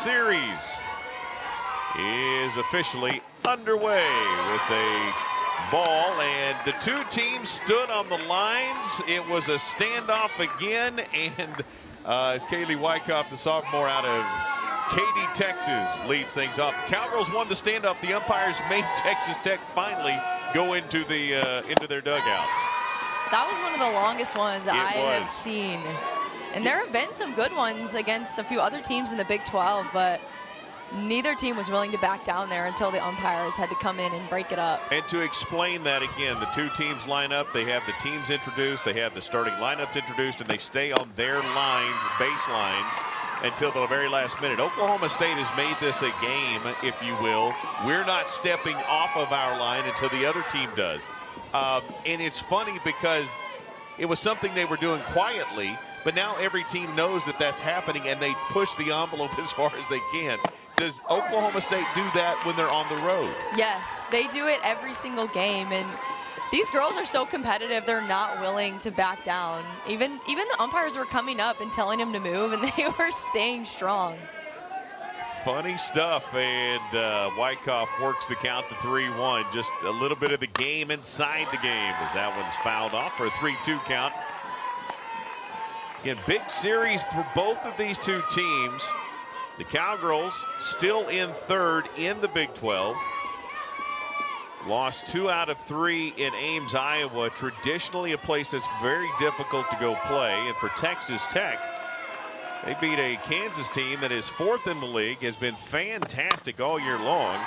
series is officially underway with a ball, and the two teams stood on the lines. It was a standoff again, and as Kaylee Wyckoff, the sophomore out of Katy, Texas, leads things off. The Cowgirls won the standoff. The umpires made Texas Tech finally go into their dugout. That was one of the longest ones I have seen. And there have been some good ones against a few other teams in the Big 12, but neither team was willing to back down there until the umpires had to come in and break it up. And to explain that again, the two teams line up, they have the teams introduced, they have the starting lineups introduced, and they stay on their lines, baselines, until the very last minute. Oklahoma State has made this a game, if you will. We're not stepping off of our line until the other team does. And it's funny because it was something they were doing quietly, but now every team knows that that's happening, and they push the envelope as far as they can. Does Oklahoma State do that when they're on the road? Yes, they do it every single game, and these girls are so competitive, they're not willing to back down. Even the umpires were coming up and telling them to move, and they were staying strong. Funny stuff, and Wyckoff works the count to 3-1. Just a little bit of the game inside the game as that one's fouled off for a 3-2 count. Again, big series for both of these two teams. The Cowgirls still in third in the Big 12. Lost 2 out of 3 in Ames, Iowa. Traditionally a place that's very difficult to go play. And for Texas Tech, they beat a Kansas team that is 4th in the league, has been fantastic all year long.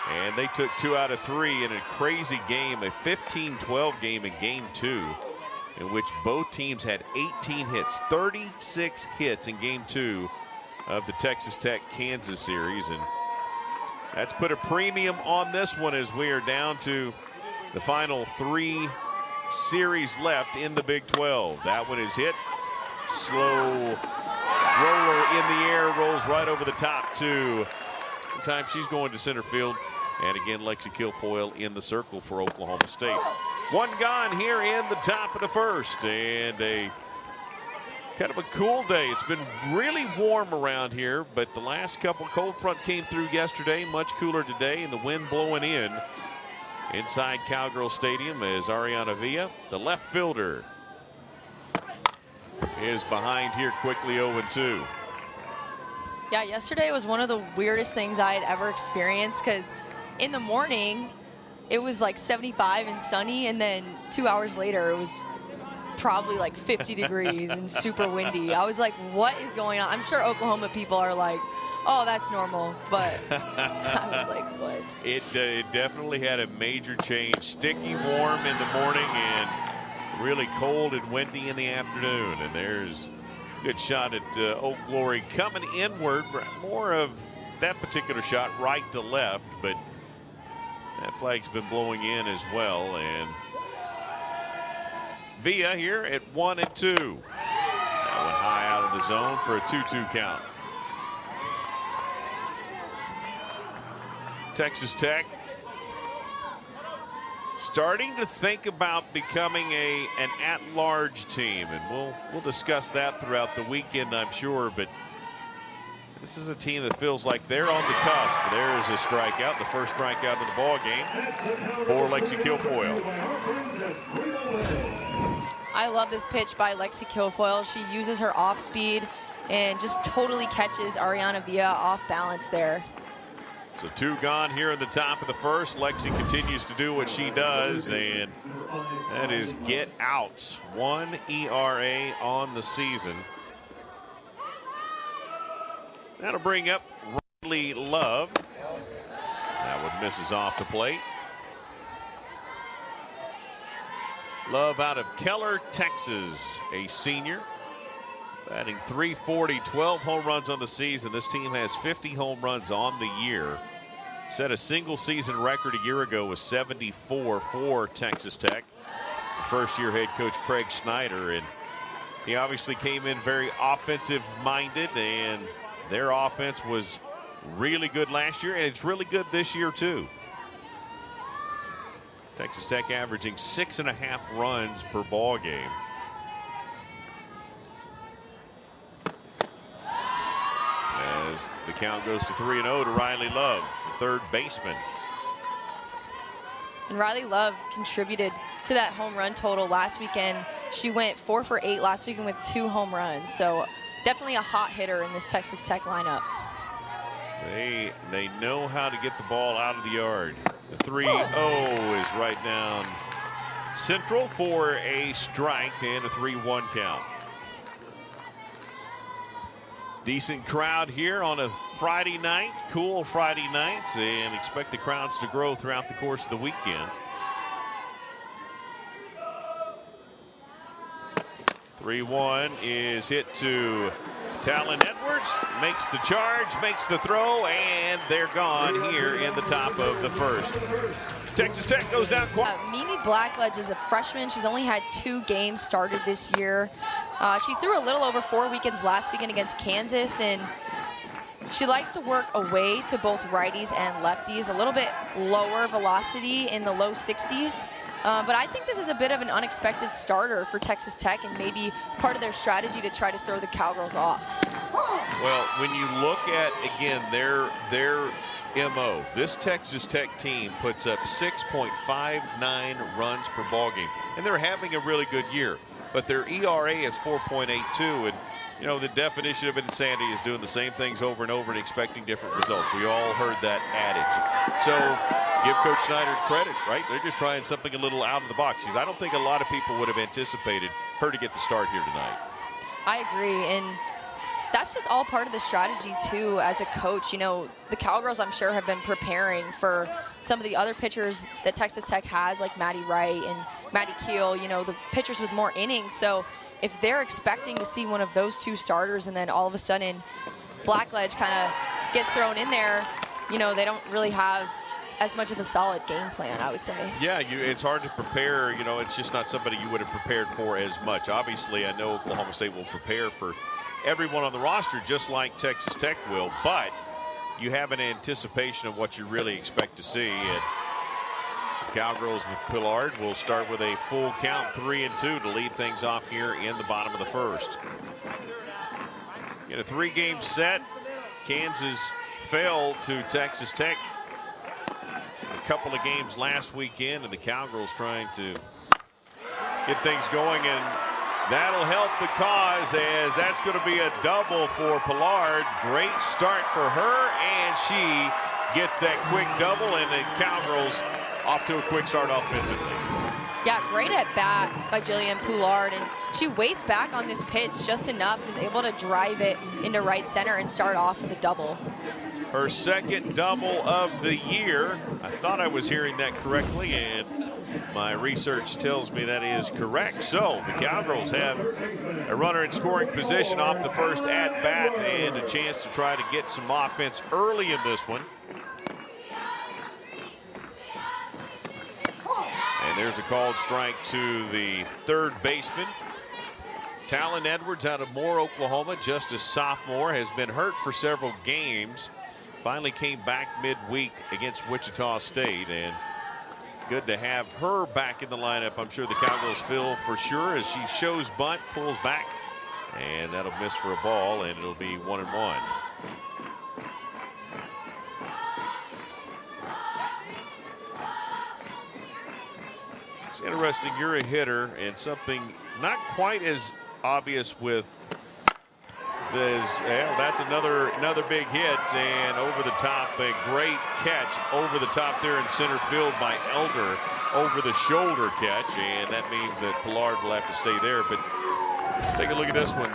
And they took 2 out of 3 in a crazy game, a 15-12 game in game 2, in which both teams had 18 hits, 36 hits in game 2 of the Texas Tech Kansas series. And that's put a premium on this one as we are down to the final 3 series left in the Big 12. That one is hit. Slow roller in the air, rolls right over the top to the time she's going to center field. And again, Lexi Kilfoyle in the circle for Oklahoma State. One gone here in the top of the first, and a kind of a cool day. It's been really warm around here, but the last couple cold front came through yesterday, much cooler today, and the wind blowing in inside Cowgirl Stadium as Ariana Villa, the left fielder, is behind here quickly 0-2. Yeah, yesterday was one of the weirdest things I had ever experienced, because in the morning it was like 75 and sunny, and then 2 hours later it was probably like 50 degrees and super windy. I was like, what is going on? I'm sure Oklahoma people are like, oh, that's normal, but I was like, what? It definitely had a major change. Sticky warm in the morning and really cold and windy in the afternoon. And there's a good shot at Oak Glory coming inward, more of that particular shot right to left, but that flag's been blowing in as well. And Villa here at 1-2. That one high out of the zone for a 2-2 count. Texas Tech starting to think about becoming an at-large team, and we'll discuss that throughout the weekend, I'm sure. But this is a team that feels like they're on the cusp. There's a strikeout, the first strikeout of the ball game for Lexi Kilfoyle. I love this pitch by Lexi Kilfoyle. She uses her off speed and just totally catches Ariana Villa off balance there. So 2 gone here in the top of the first. Lexi continues to do what she does, and that is get outs. 1 ERA on the season. That'll bring up Riley Love. That one misses off the plate. Love out of Keller, Texas, a senior, batting .340, 12 home runs on the season. This team has 50 home runs on the year. Set a single season record a year ago with 74 for Texas Tech. First-year head coach Craig Snyder, and he obviously came in very offensive-minded, and their offense was really good last year, and it's really good this year too. Texas Tech averaging 6.5 runs per ball game. As as the count goes to 3-0 to Riley Love, the third baseman. And Riley Love contributed to that home run total last weekend. She went 4 for 8 last weekend with 2 home runs. So definitely a hot hitter in this Texas Tech lineup. They know how to get the ball out of the yard. The 3-0 is right down central for a strike and a 3-1 count. Decent crowd here on a Friday night, cool Friday night, and expect the crowds to grow throughout the course of the weekend. 3-1 is hit to Talon Edwards, makes the charge, makes the throw, and they're gone here in the top of the first. Texas Tech goes down. Mimi Blackledge is a freshman. She's only had 2 games started this year. She threw a little over 4 weekends last weekend against Kansas, and she likes to work away to both righties and lefties, a little bit lower velocity in the low 60s. But I think this is a bit of an unexpected starter for Texas Tech and maybe part of their strategy to try to throw the Cowgirls off. Well, when you look at, again, their MO, this Texas Tech team puts up 6.59 runs per ball game, and they're having a really good year. But their ERA is 4.82, and you know the definition of insanity is doing the same things over and over and expecting different results. We all heard that adage. So give Coach Snyder credit, right? They're just trying something a little out of the box. Because I don't think a lot of people would have anticipated her to get the start here tonight. I agree, and that's just all part of the strategy too as a coach. You know, the Cowgirls, I'm sure, have been preparing for some of the other pitchers that Texas Tech has, like Maddie Wright and Maddie Keel, you know, the pitchers with more innings. So if they're expecting to see one of those 2 starters and then all of a sudden Blackledge kind of gets thrown in there, you know, they don't really have as much of a solid game plan, I would say. Yeah, it's hard to prepare. You know, it's just not somebody you would have prepared for as much. Obviously, I know Oklahoma State will prepare for everyone on the roster just like Texas Tech will, but you have an anticipation of what you really expect to see. And Cowgirls with Pillard will start with a full count, 3-2 to lead things off here in the bottom of the first. In a 3-game set, Kansas fell to Texas Tech a couple of games last weekend, and the Cowgirls trying to get things going, and that'll help the cause as that's going to be a double for Pillard. Great start for her, and she gets that quick double, and the Cowgirls off to a quick start offensively. Yeah, great at bat by Jillian Poulard, and she waits back on this pitch just enough and is able to drive it into right center and start off with a double. Her second double of the year. I thought I was hearing that correctly, and my research tells me that is correct. So the Cowgirls have a runner in scoring position off the first at bat and a chance to try to get some offense early in this one. And there's a called strike to the third baseman. Talon Edwards out of Moore, Oklahoma, just a sophomore, has been hurt for several games. Finally came back midweek against Wichita State, and good to have her back in the lineup. I'm sure the Cowgirls feel for sure as she shows bunt, pulls back, and that'll miss for a ball, and it'll be 1-1. It's interesting, you're a hitter, and something not quite as obvious with this. Well, that's another big hit, and over the top, a great catch over the top there in center field by Elder, over the shoulder catch, and that means that Pillard will have to stay there. But let's take a look at this one.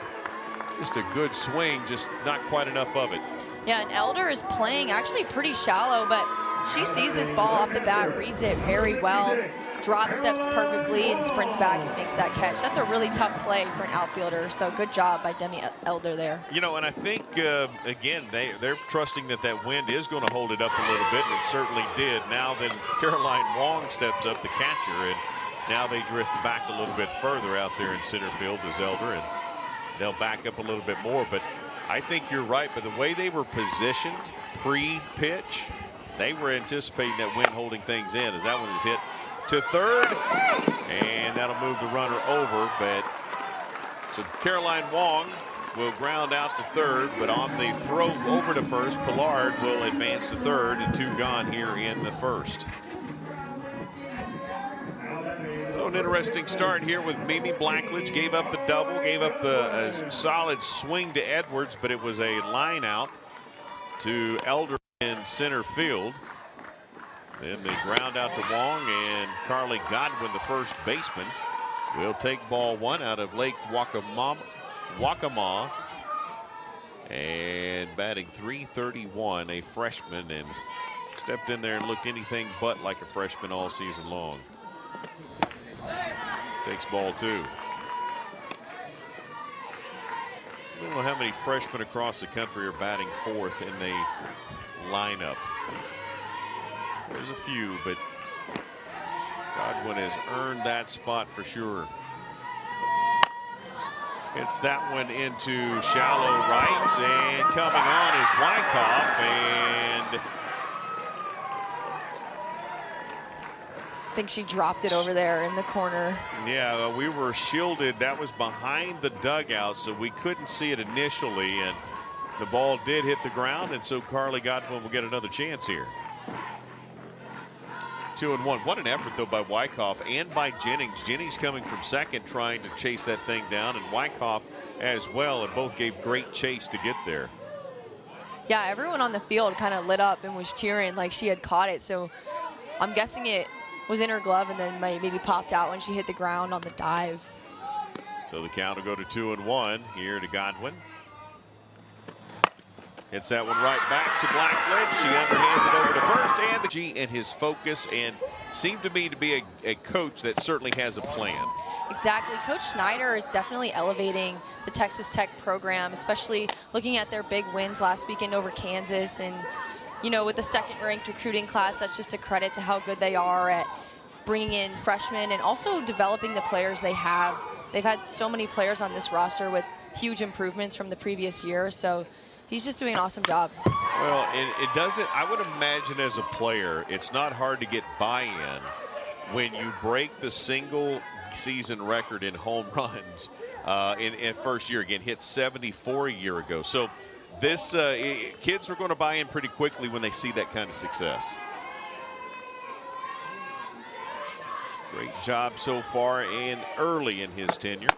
Just a good swing, just not quite enough of it. Yeah, and Elder is playing actually pretty shallow, but she sees this ball off the bat, reads it very well, drop steps perfectly, and sprints back and makes that catch. That's a really tough play for an outfielder, so good job by Demi Elder there. You know, and I think, again, they're trusting that that wind is going to hold it up a little bit, and it certainly did. Now then Caroline Wong steps up, the catcher, and now they drift back a little bit further out there in center field as Elder, and they'll back up a little bit more. But I think you're right, but the way they were positioned pre-pitch, they were anticipating that wind holding things in as that one is hit to third, and that'll move the runner over. But so Caroline Wong will ground out to third, but on the throw over to first, Pillard will advance to third, and 2 gone here in the first. So an interesting start here with Mimi Blackledge. Gave up the double, gave up a solid swing to Edwards, but it was a line out to Elder in center field. Then the ground out to Wong, and Carly Godwin, the first baseman, will take ball 1 out of Lake Waccamaw. And batting .331, a freshman, and stepped in there and looked anything but like a freshman all season long. Takes ball 2. I don't know how many freshmen across the country are batting 4th in the lineup. There's a few, but Godwin has earned that spot for sure. Hits that one into shallow right, and coming on is Wyckoff, and I think she dropped it over there in the corner. Yeah, we were shielded. That was behind the dugout, so we couldn't see it initially, and the ball did hit the ground, and so Carly Godwin will get another chance here. 2-1. What an effort, though, by Wyckoff and by Jennings. Jennings coming from second, trying to chase that thing down, and Wyckoff as well, and both gave great chase to get there. Yeah, everyone on the field kind of lit up and was cheering like she had caught it, so I'm guessing it was in her glove and then maybe popped out when she hit the ground on the dive. So the count will go to 2-1 here to Godwin. Hits that one right back to Blackledge. She underhands it over to first, and the G and his focus, and seemed to me to be a coach that certainly has a plan. Exactly. Coach Schneider is definitely elevating the Texas Tech program, especially looking at their big wins last weekend over Kansas. And, you know, with the second-ranked recruiting class, that's just a credit to how good they are at bringing in freshmen and also developing the players they have. They've had so many players on this roster with huge improvements from the previous year, so he's just doing an awesome job. Well, it doesn't, I would imagine as a player, it's not hard to get buy-in when you break the single season record in home runs in first year. Again, hit 74 a year ago. So this kids are going to buy in pretty quickly when they see that kind of success. Great job so far and early in his tenure.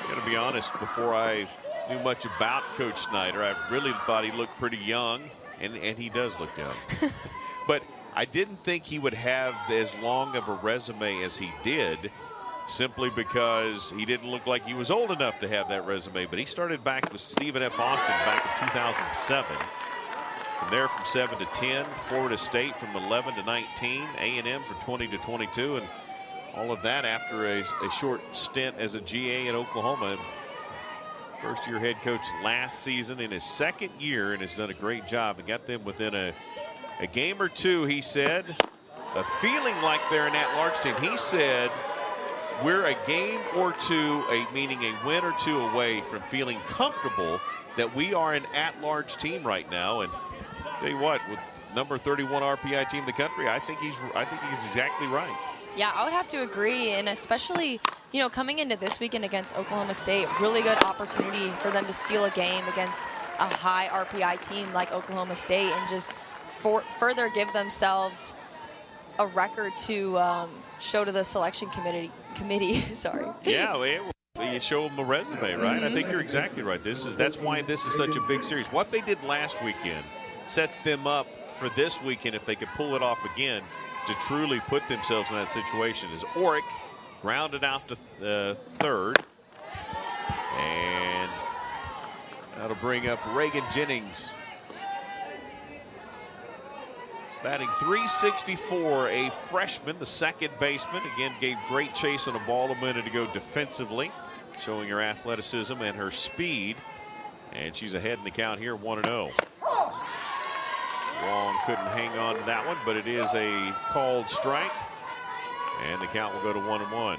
Got to be honest, before I knew much about Coach Schneider, I really thought he looked pretty young, and he does look young. But I didn't think he would have as long of a resume as he did, simply because he didn't look like he was old enough to have that resume. But he started back with Stephen F. Austin back in 2007. From there, from 7 to 10, Florida State from 11 to 19, A&M from 20 to 22, and all of that after a short stint as a GA at Oklahoma. First-year head coach last season in his second year, and has done a great job and got them within a game or two, he said, a feeling like they're an at-large team. He said, we're a game or two, meaning a win or two away from feeling comfortable that we are an at-large team right now. And tell you what, with number 31 RPI team in the country, I think he's exactly right. Yeah, I would have to agree, and especially, you know, coming into this weekend against Oklahoma State, really good opportunity for them to steal a game against a high RPI team like Oklahoma State and just further give themselves a record to show to the selection committee. Sorry. Yeah, you show them a resume, right? I think you're exactly right. That's why this is such a big series. What they did last weekend sets them up for this weekend, if they could pull it off again, to truly put themselves in that situation. As Orick grounded out to third, and that'll bring up Reagan Jennings, batting .364, a freshman, the second baseman. Again, gave great chase on a ball a minute ago defensively, showing her athleticism and her speed. And she's ahead in the count here, 1-0. Wong couldn't hang on to that one, but it is a called strike, and the count will go to 1-1.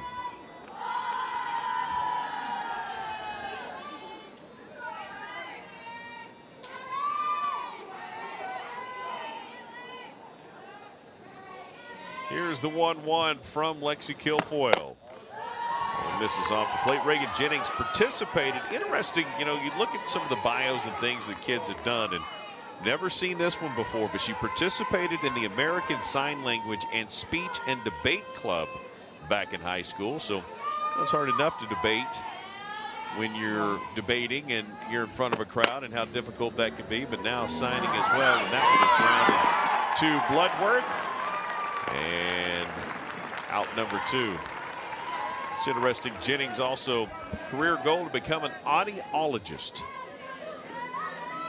Here's the 1-1 from Lexi Kilfoyle. misses off the plate. Reagan Jennings participated. Interesting, you know, you look at some of the bios and things that kids have done, and never seen this one before, but she participated in the American Sign Language and Speech and Debate Club back in high school. So it's hard enough to debate when you're debating and you're in front of a crowd and how difficult that can be, but now signing as well. And that one is grounded to Bloodworth and out number 2. It's interesting, Jennings also career goal to become an audiologist.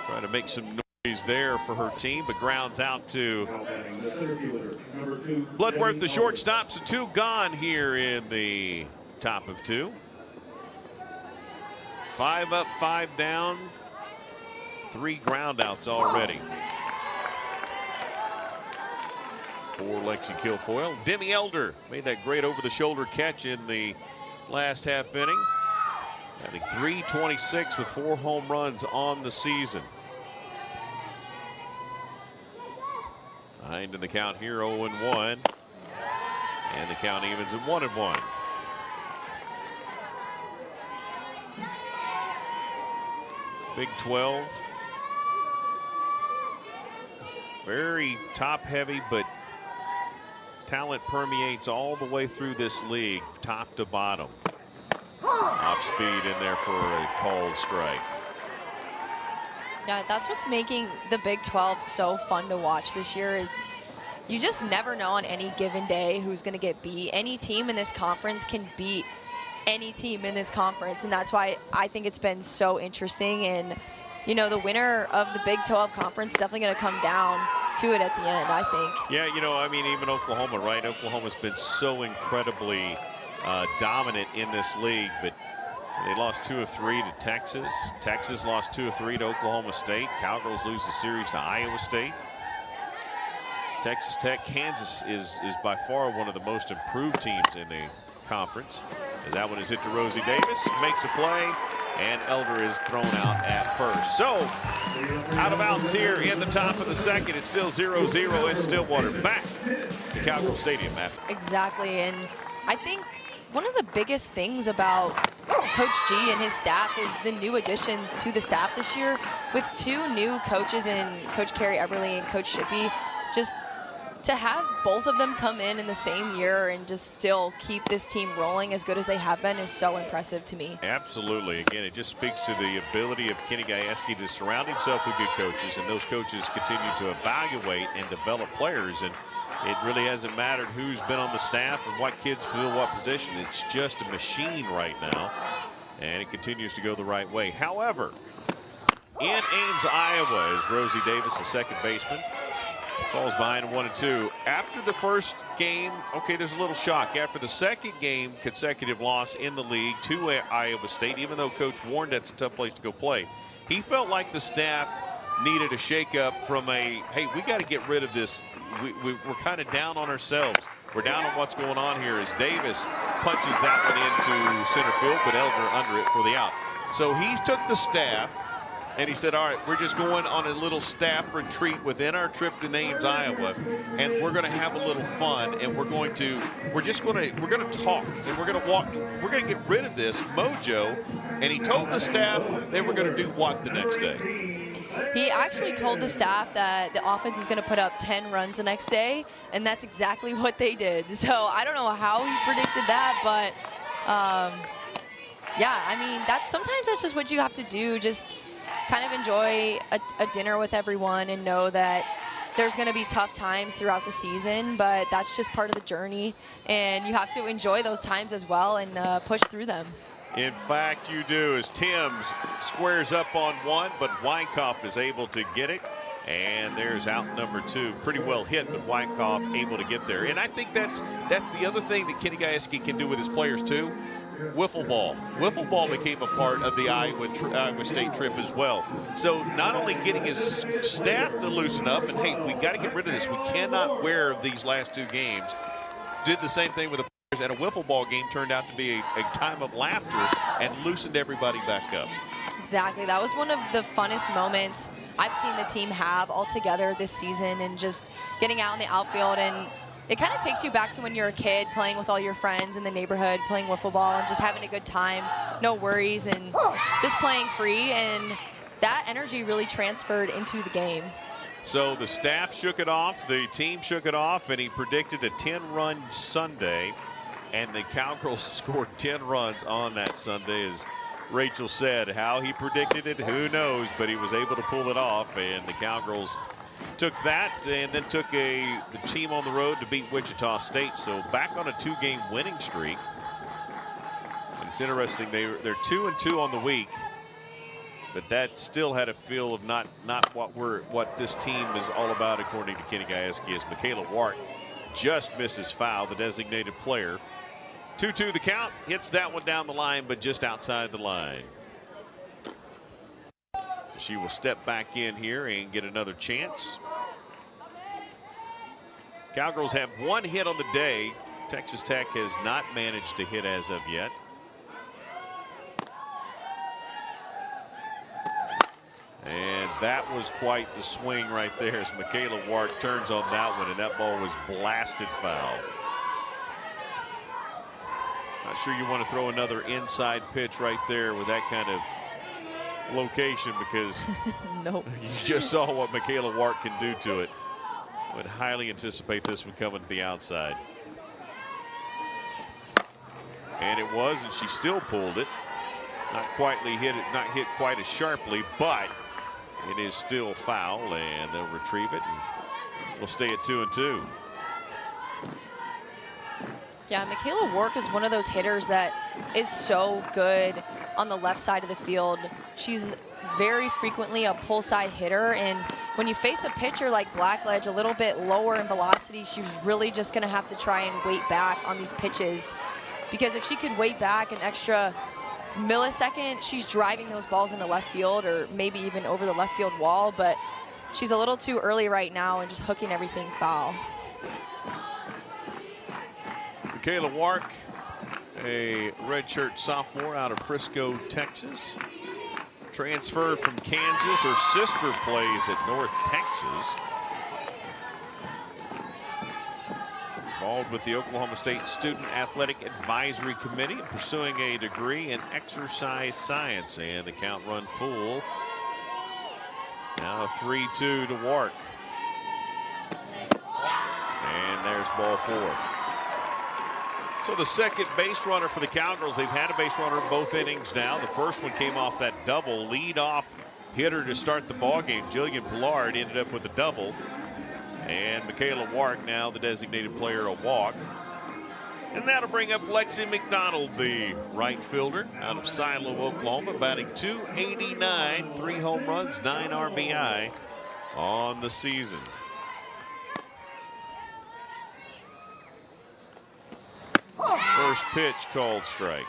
Trying to make some noise there for her team, but grounds out to Bloodworth, the shortstop. So 2 gone here in the top of 2. 5 up, 5 down, 3 ground outs already for Lexi Kilfoyle. Demi Elder made that great over-the-shoulder catch in the last half inning. Having .326 with 4 home runs on the season. Behind in the count here, 0-1. And the count evens at 1-1. Big 12. Very top heavy, but talent permeates all the way through this league, top to bottom. Off speed in there for a called strike. Yeah, that's what's making the Big 12 so fun to watch this year is you just never know on any given day who's going to get beat. Any team in this conference can beat any team in this conference, and that's why I think it's been so interesting. And you know, the winner of the Big 12 conference is definitely going to come down to it at the end, I think. Yeah, you know, I mean, even Oklahoma, right? Oklahoma's been so incredibly dominant in this league, but they lost 2 of 3 to Texas. Texas lost 2 of 3 to Oklahoma State. Cowgirls lose the series to Iowa State. Texas Tech, Kansas is by far one of the most improved teams in the conference. As that one is hit to Rosie Davis, makes a play, and Elder is thrown out at first. So, out of bounds here in the top of the second. It's still 0-0 in Stillwater. Back to Cowgirl Stadium, Matt. Exactly, and I think one of the biggest things about Coach G and his staff is the new additions to the staff this year with 2 new coaches in Coach Carrie Eberly and Coach Shippey. Just to have both of them come in the same year and just still keep this team rolling as good as they have been is so impressive to me. Absolutely. Again, it just speaks to the ability of Kenny Gajewski to surround himself with good coaches, and those coaches continue to evaluate and develop players. And it really hasn't mattered who's been on the staff and what kids fill what position. It's just a machine right now, and it continues to go the right way. However, in Ames, Iowa, is Rosie Davis, the second baseman. Falls behind 1-2. After the first game, okay, there's a little shock. After the second game, consecutive loss in the league to Iowa State, even though Coach warned that's a tough place to go play, he felt like the staff needed a shakeup from a, hey, we got to get rid of this. We're kind of down on ourselves. We're down on what's going on here as Davis punches that one into center field, but Elder under it for the out. So he took the staff, and he said, all right, we're just going on a little staff retreat within our trip to Ames, Iowa, and we're going to have a little fun, and we're going to talk, and we're going to walk, we're going to get rid of this mojo. And he told the staff they were going to do what the next day? He actually told the staff that the offense was going to put up 10 runs the next day, and that's exactly what they did. So I don't know how he predicted that, but yeah, I mean, sometimes that's just what you have to do. Just kind of enjoy a dinner with everyone and know that there's going to be tough times throughout the season, but that's just part of the journey, and you have to enjoy those times as well and push through them. In fact, you do, as Tim squares up on one, but Wyckoff is able to get it. And there's out number 2. Pretty well hit, but Wyckoff able to get there. And I think that's the other thing that Kenny Gajewski can do with his players, too. Wiffle ball. Wiffle ball became a part of the Iowa State trip as well. So not only getting his staff to loosen up, and hey, we got to get rid of this. We cannot wear these last 2 games. Did the same thing with the players, and a wiffle ball game turned out to be a time of laughter and loosened everybody back up. Exactly. That was one of the funnest moments I've seen the team have all together this season, and just getting out in the outfield and it kind of takes you back to when you're a kid playing with all your friends in the neighborhood, playing wiffle ball and just having a good time, no worries, and just playing free. And that energy really transferred into the game. So the staff shook it off, the team shook it off, and he predicted a 10-run Sunday. And the Cowgirls scored 10 runs on that Sunday. As Rachel said, how he predicted it, who knows, but he was able to pull it off. And the Cowgirls took that and then took the team on the road to beat Wichita State. So back on a 2-game winning streak. And it's interesting, they're 2-2 on the week, but that still had a feel of not what this team is all about, according to Kenny Gajewski, as Michaela Wark just misses foul, the designated player. 2-2 the count, hits that one down the line, but just outside the line. So she will step back in here and get another chance. Cowgirls have one hit on the day. Texas Tech has not managed to hit as of yet. And that was quite the swing right there as Michaela Wark turns on that one, and that ball was blasted foul. Not sure you want to throw another inside pitch right there with that kind of location, because nope. You just saw what Michaela Wark can do to it. Would highly anticipate this one coming to the outside. And it was, and she still pulled it. Not hit quite as sharply, but it is still foul, and they'll retrieve it, and we'll stay at 2-2. Yeah, Michaela Wark is one of those hitters that is so good on the left side of the field. She's very frequently a pull side hitter, and when you face a pitcher like Blackledge, a little bit lower in velocity, she's really just going to have to try and wait back on these pitches, because if she could wait back an extra millisecond, she's driving those balls into left field or maybe even over the left field wall, but she's a little too early right now and just hooking everything foul. Michaela Wark, a redshirt sophomore out of Frisco, Texas. Transferred from Kansas. Her sister plays at North Texas. Involved with the Oklahoma State Student Athletic Advisory Committee, pursuing a degree in exercise science, and the count run full. Now 3-2 to Wark. And there's ball 4. So the second base runner for the Cowgirls, they've had a base runner both innings now. The first one came off that double lead-off hitter to start the ball game. Jillian Pollard ended up with a double. And Michaela Wark, now the designated player, a walk. And that'll bring up Lexi McDonald, the right fielder out of Silo, Oklahoma, batting .289, 3 home runs, 9 RBI on the season. First pitch called strike.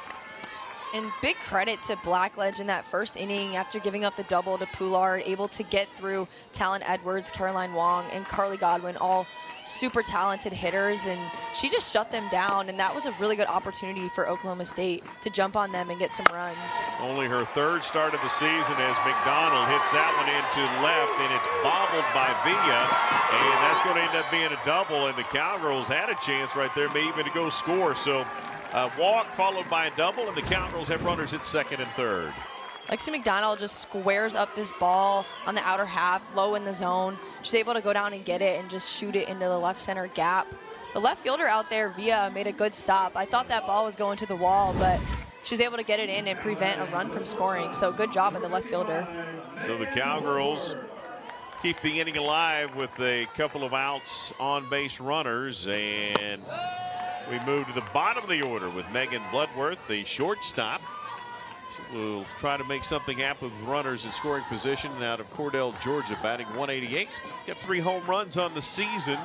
And big credit to Blackledge in that first inning after giving up the double to Poulard, able to get through Talon Edwards, Caroline Wong, and Carly Godwin, all super talented hitters, and she just shut them down, and that was a really good opportunity for Oklahoma State to jump on them and get some runs. Only her third start of the season as McDonald hits that one into left, and it's bobbled by Villa, and that's going to end up being a double, and the Cowgirls had a chance right there maybe even to go score. So walk followed by a double, and the Cowgirls have runners at second and third. Lexi McDonald just squares up this ball on the outer half, low in the zone. She's able to go down and get it and just shoot it into the left center gap. The left fielder out there, Villa, made a good stop. I thought that ball was going to the wall, but she was able to get it in and prevent a run from scoring. So good job of the left fielder. So the Cowgirls keep the inning alive with a couple of outs on base runners, and we move to the bottom of the order with Megan Bloodworth, the shortstop. We'll try to make something happen with runners in scoring position out of Cordell, Georgia, batting .188. Got 3 home runs on the season.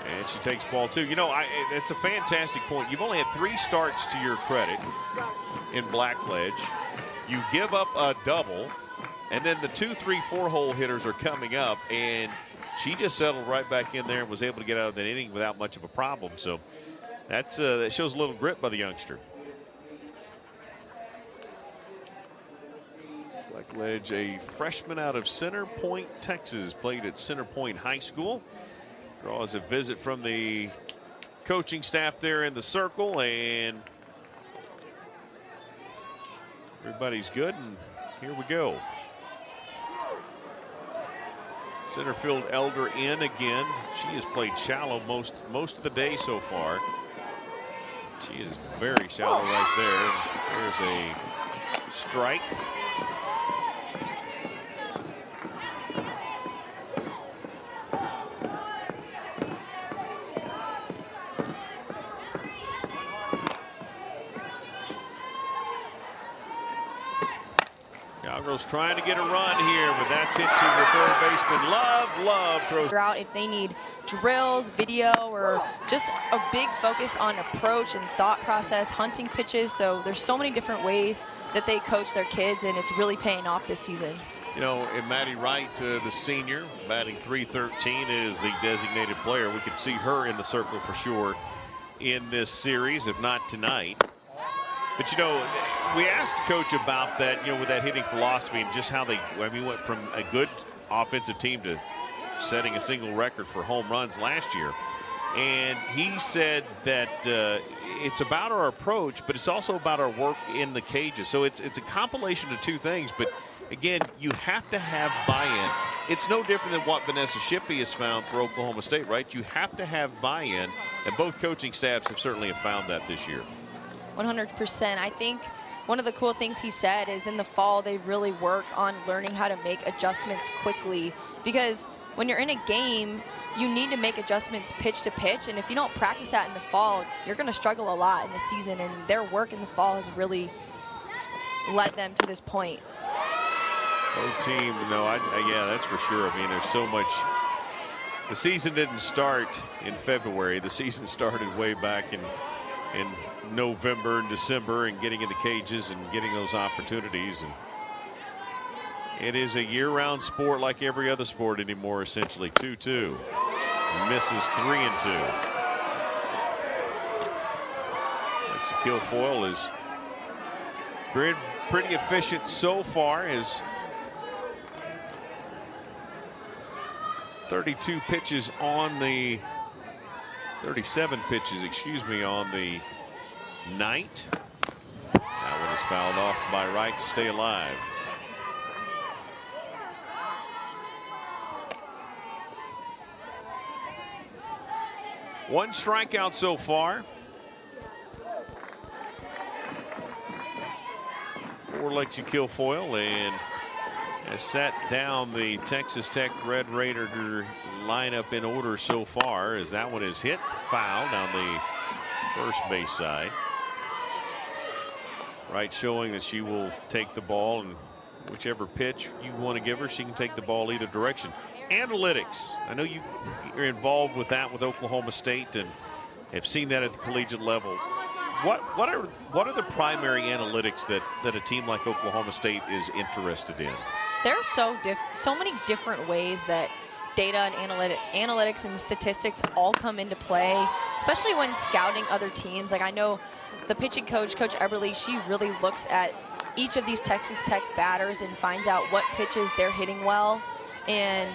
And she takes ball 2. You know, it's a fantastic point. You've only had 3 starts to your credit in Blackledge. You give up a double, and then the 2, 3, 4 hole hitters are coming up, and she just settled right back in there and was able to get out of that inning without much of a problem. So that shows a little grit by the youngster. Blackledge, a freshman out of Center Point, Texas, played at Center Point High School. Draws a visit from the coaching staff there in the circle, and everybody's good, and here we go. Center field Elder in again. She has played shallow most of the day so far. She is very shallow right there. There's a strike. Cowgirls trying to get a run here, but that's hit to the third baseman. Love throws out if they need drills, video, or just a big focus on approach and thought process, hunting pitches. So there's so many different ways that they coach their kids, and it's really paying off this season. You know, and Maddie Wright, the senior, batting .313, is the designated player. We could see her in the circle for sure in this series, if not tonight. But, you know, we asked Coach about that, you know, with that hitting philosophy and just how they, I mean, went from a good offensive team to setting a single record for home runs last year. And he said that it's about our approach, but it's also about our work in the cages. So it's a compilation of two things. But, again, you have to have buy-in. It's no different than what Vanessa Shippey has found for Oklahoma State, right? You have to have buy-in, and both coaching staffs have certainly found that this year. 100%. I think one of the cool things he said is in the fall they really work on learning how to make adjustments quickly, because when you're in a game you need to make adjustments pitch to pitch, and if you don't practice that in the fall you're going to struggle a lot in the season, and their work in the fall has really led them to this point. Both team, yeah, that's for sure. I mean, there's so much. The season didn't start in February. The season started way back in November and December, and getting into cages and getting those opportunities. And it is a year-round sport like every other sport anymore, essentially. 2-2. Misses 3-2. Lexi Kilfoyle is pretty efficient so far. Is 32 pitches on the 37 pitches, excuse me, on the night. That one is fouled off by Wright to stay alive. One strikeout so far for Lexi Kilfoyle, and has sat down the Texas Tech Red Raider lineup in order so far, as that one is hit foul down the first base side. Right, showing that she will take the ball, and whichever pitch you want to give her, she can take the ball either direction. Analytics, I know you're involved with that with Oklahoma State and have seen that at the collegiate level. What are the primary analytics that a team like Oklahoma State is interested in? There are so many different ways that data and analytics and statistics all come into play, especially when scouting other teams. Like, I know the pitching coach, Coach Eberly, she really looks at each of these Texas Tech batters and finds out what pitches they're hitting well, and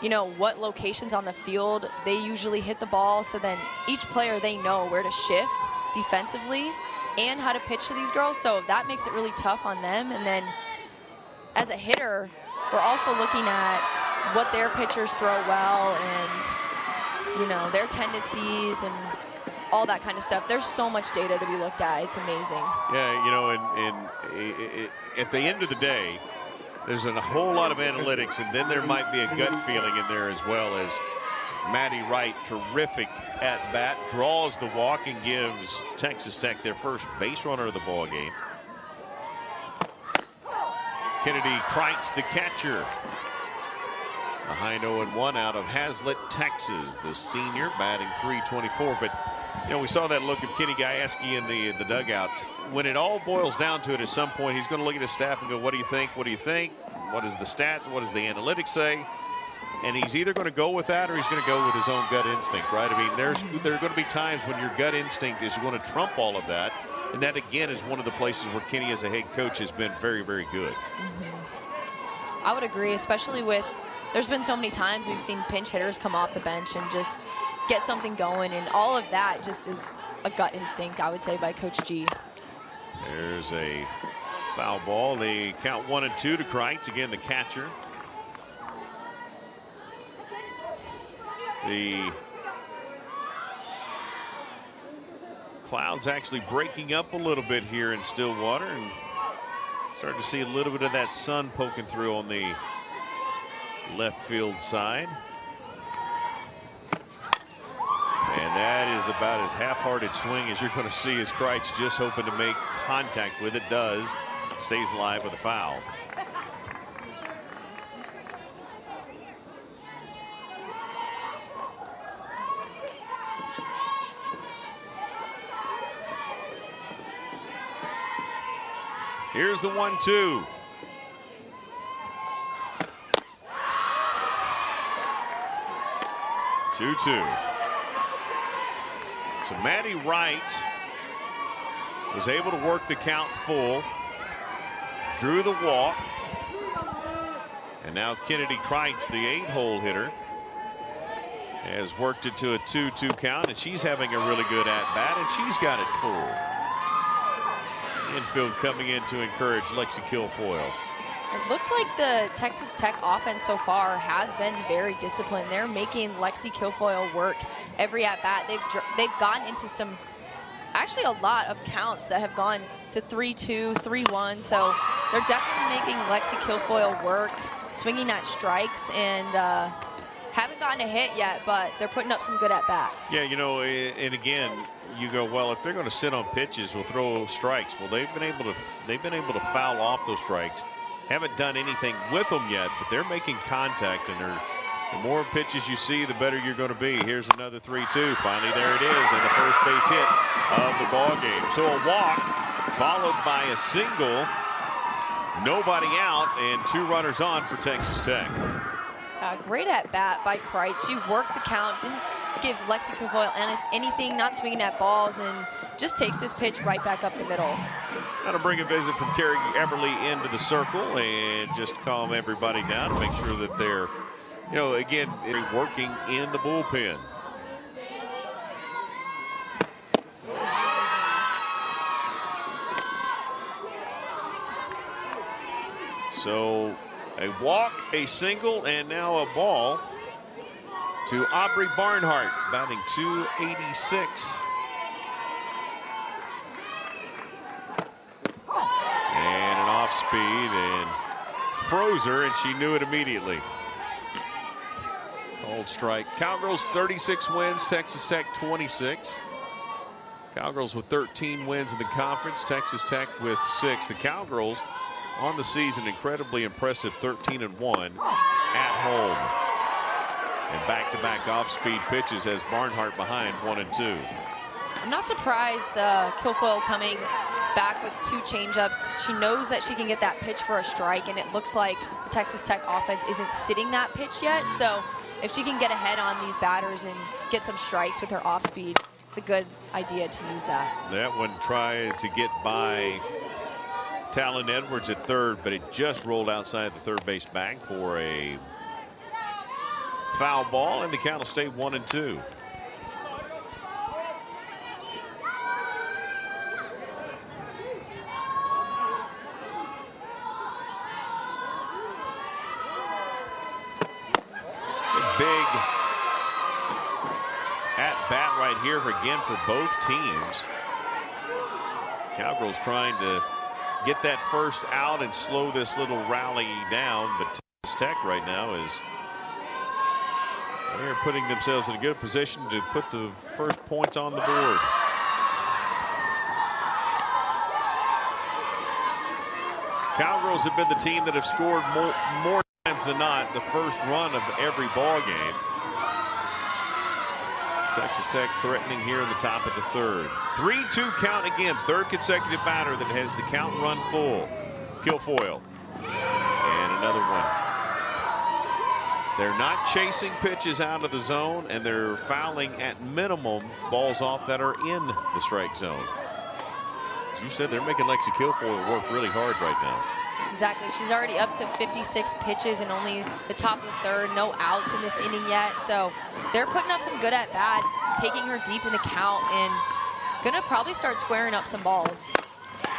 you know what locations on the field they usually hit the ball. So then each player, they know where to shift defensively and how to pitch to these girls. So that makes it really tough on them. And then as a hitter, we're also looking at what their pitchers throw well, and you know, their tendencies and all that kind of stuff. There's so much data to be looked at. It's amazing. Yeah, you know, and at the end of the day, there's a whole lot of analytics, and then there might be a gut feeling in there as well. As Maddie Wright, terrific at bat, draws the walk and gives Texas Tech their first base runner of the ball game. Kennedy Kreitz, the catcher. Behind 0-1 out of Hazlet, Texas. The senior batting .324. But, you know, we saw that look of Kenny Gajewski in the dugout. When it all boils down to it, at some point, he's going to look at his staff and go, what do you think? What do you think? What is the stats? What does the analytics say? And he's either going to go with that or he's going to go with his own gut instinct, right? I mean, there are going to be times when your gut instinct is going to trump all of that. And that, again, is one of the places where Kenny, as a head coach, has been very, very good. I would agree, especially with, there's been so many times we've seen pinch hitters come off the bench and just get something going, and all of that just is a gut instinct, I would say, by Coach G. There's a foul ball. They count 1 and 2 to Kreitz. Again, the catcher. The clouds actually breaking up a little bit here in Stillwater, and starting to see a little bit of that sun poking through on the left field side. And that is about as half-hearted swing as you're going to see, as Kreitz just hoping to make contact with it. Does. Stays alive with a foul. Here's the 1-2. Two. So Maddie Wright was able to work the count full, drew the walk, and now Kennedy Kreitz, the 8-hole hitter, has worked it to a 2-2 count, and she's having a really good at-bat, and she's got it full. Infield coming in to encourage Lexi Kilfoyle. It looks like the Texas Tech offense so far has been very disciplined. They're making Lexi Kilfoyle work every at-bat. They've gotten into some, actually a lot of counts that have gone to 3-2, 3-1. So they're definitely making Lexi Kilfoyle work, swinging at strikes, and haven't gotten a hit yet, but they're putting up some good at-bats. Yeah, you know, and again, you go, well, if they're going to sit on pitches, we'll throw strikes. Well, they've been able to foul off those strikes. Haven't done anything with them yet, but they're making contact, and the more pitches you see, the better you're going to be. Here's another 3-2. Finally, there it is, and the first base hit of the ball game. So a walk followed by a single, nobody out, and 2 runners on for Texas Tech. Great at bat by Kreitz. She worked the count, didn't give Lexi Kilfoyle anything, not swinging at balls, and just takes this pitch right back up the middle. Got to bring a visit from Carrie Eberly into the circle and just calm everybody down, make sure that they're, you know, again, working in the bullpen. So a walk, a single, and now a ball to Aubrey Barnhart, batting .286. And an off speed, and froze her, and she knew it immediately. Cold strike. Cowgirls 36 wins, Texas Tech 26. Cowgirls with 13 wins in the conference, Texas Tech with 6. The Cowgirls on the season, incredibly impressive, 13-1 at home. And back-to-back off-speed pitches as Barnhart behind 1-2. I'm not surprised Kilfoyle coming back with 2 changeups. She knows that she can get that pitch for a strike, and it looks like the Texas Tech offense isn't sitting that pitch yet. So if she can get ahead on these batters and get some strikes with her off-speed, it's a good idea to use that. That one tried to get by Talon Edwards at third, but it just rolled outside the third base bag for a foul ball, and the count will stay 1-2. It's a big at-bat right here again for both teams. Cowgirls trying to get that first out and slow this little rally down, but Texas Tech right now is, they're putting themselves in a good position to put the first points on the board. Cowgirls have been the team that have scored more times than not the first run of every ball game. Texas Tech threatening here in the top of the third. 3-2 count again. Third consecutive batter that has the count run full. Kilfoyle. And another one. They're not chasing pitches out of the zone, and they're fouling at minimum balls off that are in the strike zone. As you said, they're making Lexi Kilfoyle work really hard right now. Exactly. She's already up to 56 pitches and only the top of the third. No outs in this inning yet. So they're putting up some good at-bats, taking her deep in the count, and going to probably start squaring up some balls.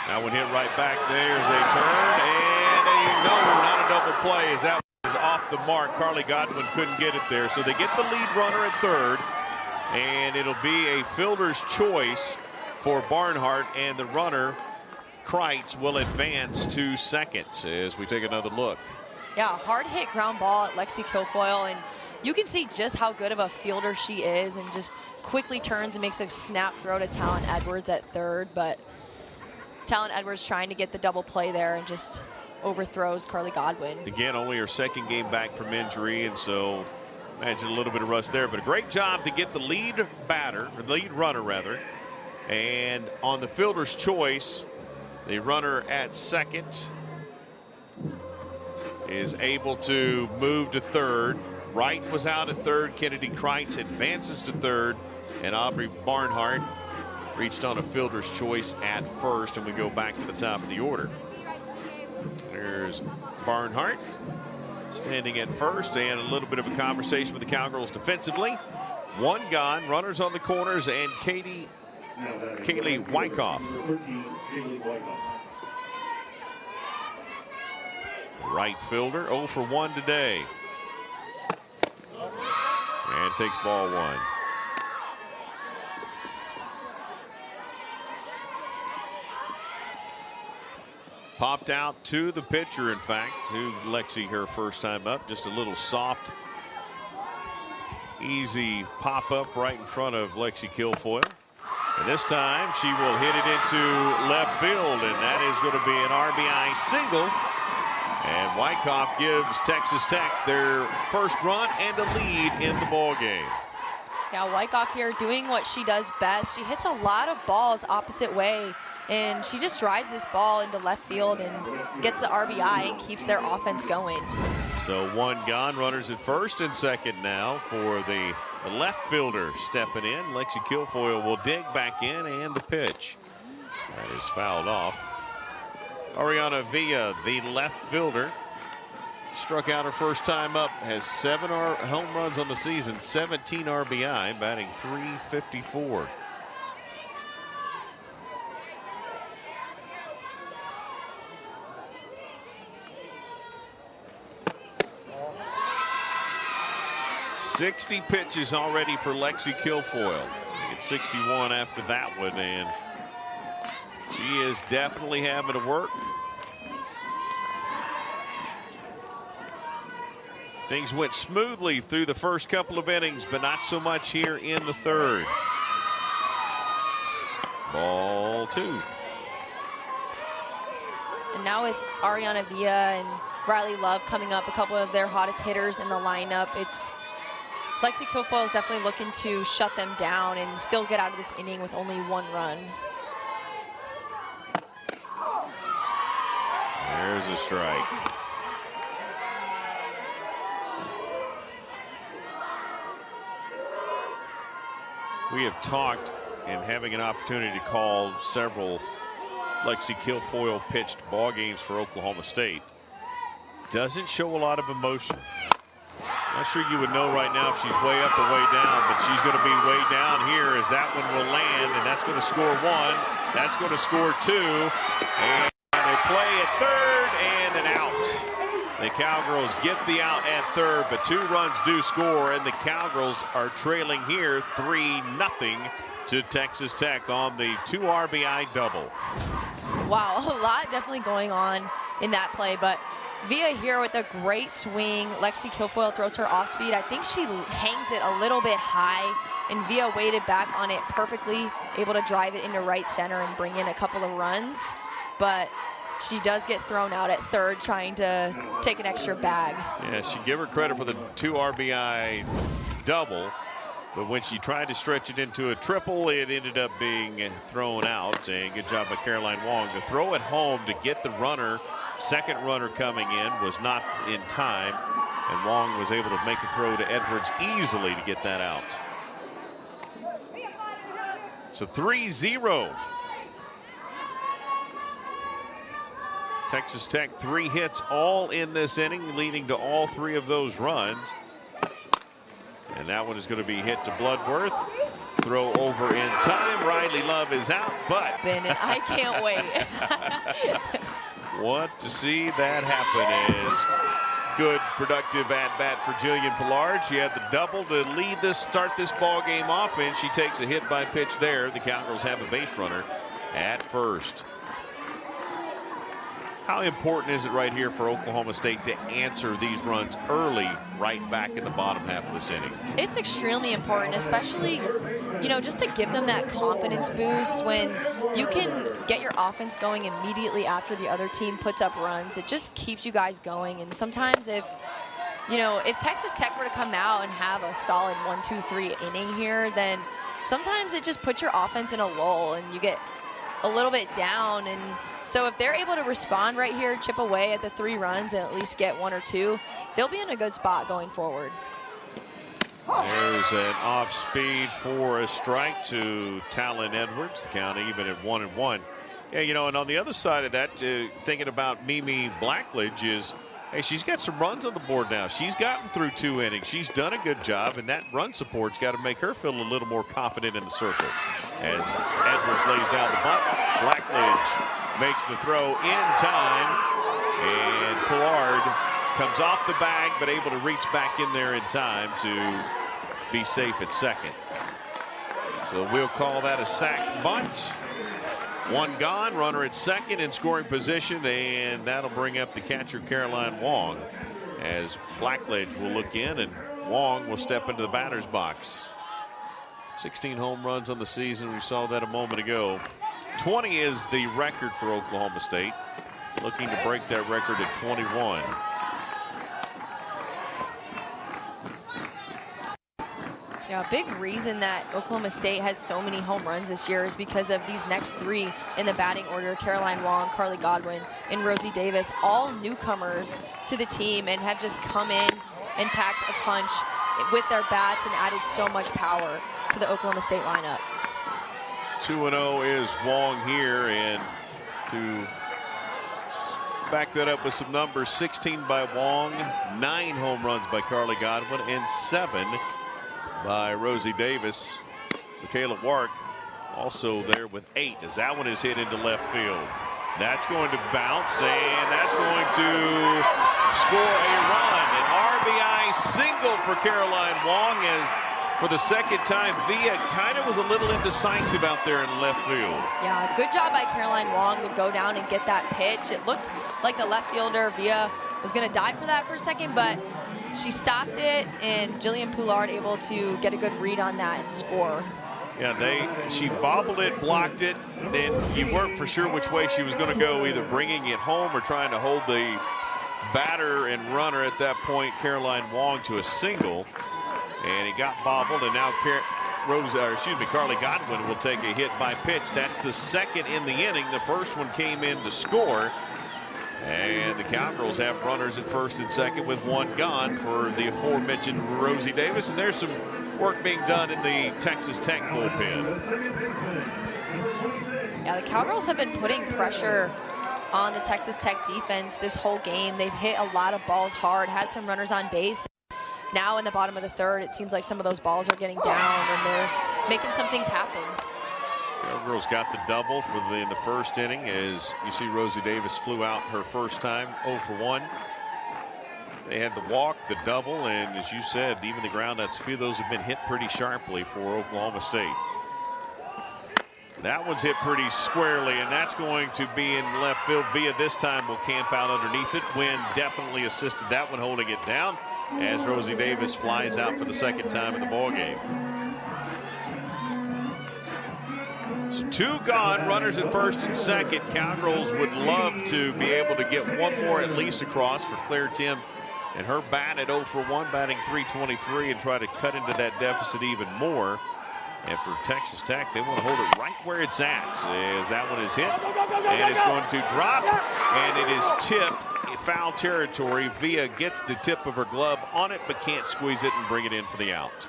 That one hit right back. There's a turn, and not a double play as that was off the mark. Carly Godwin couldn't get it there. So they get the lead runner at third, and it'll be a fielder's choice for Barnhart, and the runner Kreitz will advance to second as we take another look. Yeah, hard hit ground ball at Lexi Kilfoyle, and you can see just how good of a fielder she is, and just quickly turns and makes a snap throw to Talon Edwards at third, but Talon Edwards trying to get the double play there and just overthrows Carly Godwin. Again, only her second game back from injury, and so imagine a little bit of rust there, but a great job to get the lead batter, or the lead runner rather, and on the fielder's choice, the runner at second is able to move to third. Wright was out at third. Kennedy Kreitz advances to third, and Aubrey Barnhart reached on a fielder's choice at first, and we go back to the top of the order. There's Barnhart standing at first, and a little bit of a conversation with the Cowgirls defensively. One gone, runners on the corners, and Kaylee Wyckoff. Right fielder 0 for 1 today, and takes ball one. Popped out to the pitcher, in fact, to Lexi her first time up. Just a little soft, easy pop up right in front of Lexi Kilfoyle. And this time she will hit it into left field, and that is going to be an RBI single. And Wyckoff gives Texas Tech their first run and a lead in the ball game. Yeah, Wyckoff here doing what she does best. She hits a lot of balls opposite way, and she just drives this ball into left field and gets the RBI and keeps their offense going. So one gone, runners at first and second now for the left fielder stepping in. Lexi Kilfoyle will dig back in, and the pitch that is fouled off. Ariana Villa, the left fielder, struck out her first time up, has 7 home runs on the season, 17 RBI, batting .354. .60 pitches already for Lexi Kilfoyle. Get 61 after that one, and she is definitely having to work. Things went smoothly through the first couple of innings, but not so much here in the third. Ball 2. And now with Ariana Villa and Riley Love coming up, a couple of their hottest hitters in the lineup, it's Lexi Kilfoyle is definitely looking to shut them down and still get out of this inning with only 1 run. There's a strike. We have talked and having an opportunity to call several Lexi Kilfoyle pitched ball games for Oklahoma State. Doesn't show a lot of emotion. Not sure you would know right now if she's way up or way down, but she's going to be way down here as that one will land, and that's going to score 1. That's going to score 2. And they play at third, and an out. The Cowgirls get the out at third, but 2 runs do score, and the Cowgirls are trailing here 3-0 to Texas Tech on the 2 RBI double. Wow, a lot definitely going on in that play, but Villa here with a great swing. Lexi Kilfoyle throws her off speed. I think she hangs it a little bit high, and Villa waited back on it perfectly, able to drive it into right center and bring in a couple of runs. But she does get thrown out at third trying to take an extra bag. Yeah, she give her credit for the 2 RBI double, but when she tried to stretch it into a triple, it ended up being thrown out. And good job by Caroline Wong. The throw at home to get the runner, second runner coming in, was not in time, and Wong was able to make a throw to Edwards easily to get that out. So 3-0. Texas Tech 3 hits all in this inning, leading to all 3 of those runs. And that one is going to be hit to Bloodworth. Throw over in time. Riley Love is out, but I can't wait. Want to see that happen is good, productive at-bat for Jillian Pollard. She had the double to lead this, start this ball game off, and she takes a hit by pitch there. The Cowgirls have a base runner at first. How important is it right here for Oklahoma State to answer these runs early, right back in the bottom half of this inning? It's extremely important, especially, you know, just to give them that confidence boost when you can get your offense going immediately after the other team puts up runs. It just keeps you guys going. And sometimes if Texas Tech were to come out and have a solid 1-2-3 inning here, then sometimes it just puts your offense in a lull and you get a little bit down. And so if they're able to respond right here, chip away at the 3 runs and at least get 1 or 2, they'll be in a good spot going forward. There's an off speed for a strike to Talon Edwards. The count even at 1-1. Yeah, you know, and on the other side of that, thinking about Mimi Blackledge is, hey, she's got some runs on the board now. She's gotten through 2 innings. She's done a good job, and that run support's got to make her feel a little more confident in the circle. As Edwards lays down the bunt, Blackledge makes the throw in time, and Pollard comes off the bag, but able to reach back in there in time to be safe at second. So we'll call that a sack bunt. 1 gone, runner at second in scoring position, and that'll bring up the catcher Caroline Wong as Blackledge will look in and Wong will step into the batter's box. 16 home runs on the season. We saw that a moment ago. 20 is the record for Oklahoma State, looking to break that record at 21. Yeah, a big reason that Oklahoma State has so many home runs this year is because of these next 3 in the batting order: Caroline Wong, Carly Godwin, and Rosie Davis, all newcomers to the team and have just come in and packed a punch with their bats and added so much power to the Oklahoma State lineup. 2-0 is Wong here, and to back that up with some numbers: 16 by Wong, 9 home runs by Carly Godwin, and 7 by Rosie Davis. Michaela Wark also there with 8 as that one is hit into left field. That's going to bounce, and that's going to score a run. An RBI single for Caroline Wong, as for the second time Villa kind of was a little indecisive out there in left field. Yeah, good job by Caroline Wong to go down and get that pitch. It looked like the left fielder Villa was going to dive for that for a second, but she stopped it, and Jillian Pollard able to get a good read on that and score. Yeah, she bobbled it, blocked it, then you weren't for sure which way she was going to go, either bringing it home or trying to hold the batter and runner at that point, Caroline Wong, to a single, and it got bobbled, and now Carly Godwin will take a hit by pitch. That's the second in the inning. The first one came in to score. And the Cowgirls have runners at first and second with 1 gone for the aforementioned Rosie Davis. And there's some work being done in the Texas Tech bullpen. Yeah, the Cowgirls have been putting pressure on the Texas Tech defense this whole game. They've hit a lot of balls hard, had some runners on base. Now in the bottom of the 3rd, it seems like some of those balls are getting down and they're making some things happen. Cowgirls got the double in the first inning, as you see Rosie Davis flew out her first time, 0 for 1. They had the walk, the double, and as you said, even the groundouts, a few of those have been hit pretty sharply for Oklahoma State. That one's hit pretty squarely, and that's going to be in left field. Villa this time will camp out underneath it. Wynn definitely assisted that one, holding it down as Rosie Davis flies out for the second time in the ballgame. So 2 gone, runners at first and second. Cowgirls would love to be able to get 1 more at least across for Claire Tim and her bat at 0 for 1, batting .323, and try to cut into that deficit even more. And for Texas Tech, they want to hold it right where it's at, as that one is hit, and it's going to drop, and it is tipped in foul territory. Villa gets the tip of her glove on it, but can't squeeze it and bring it in for the out.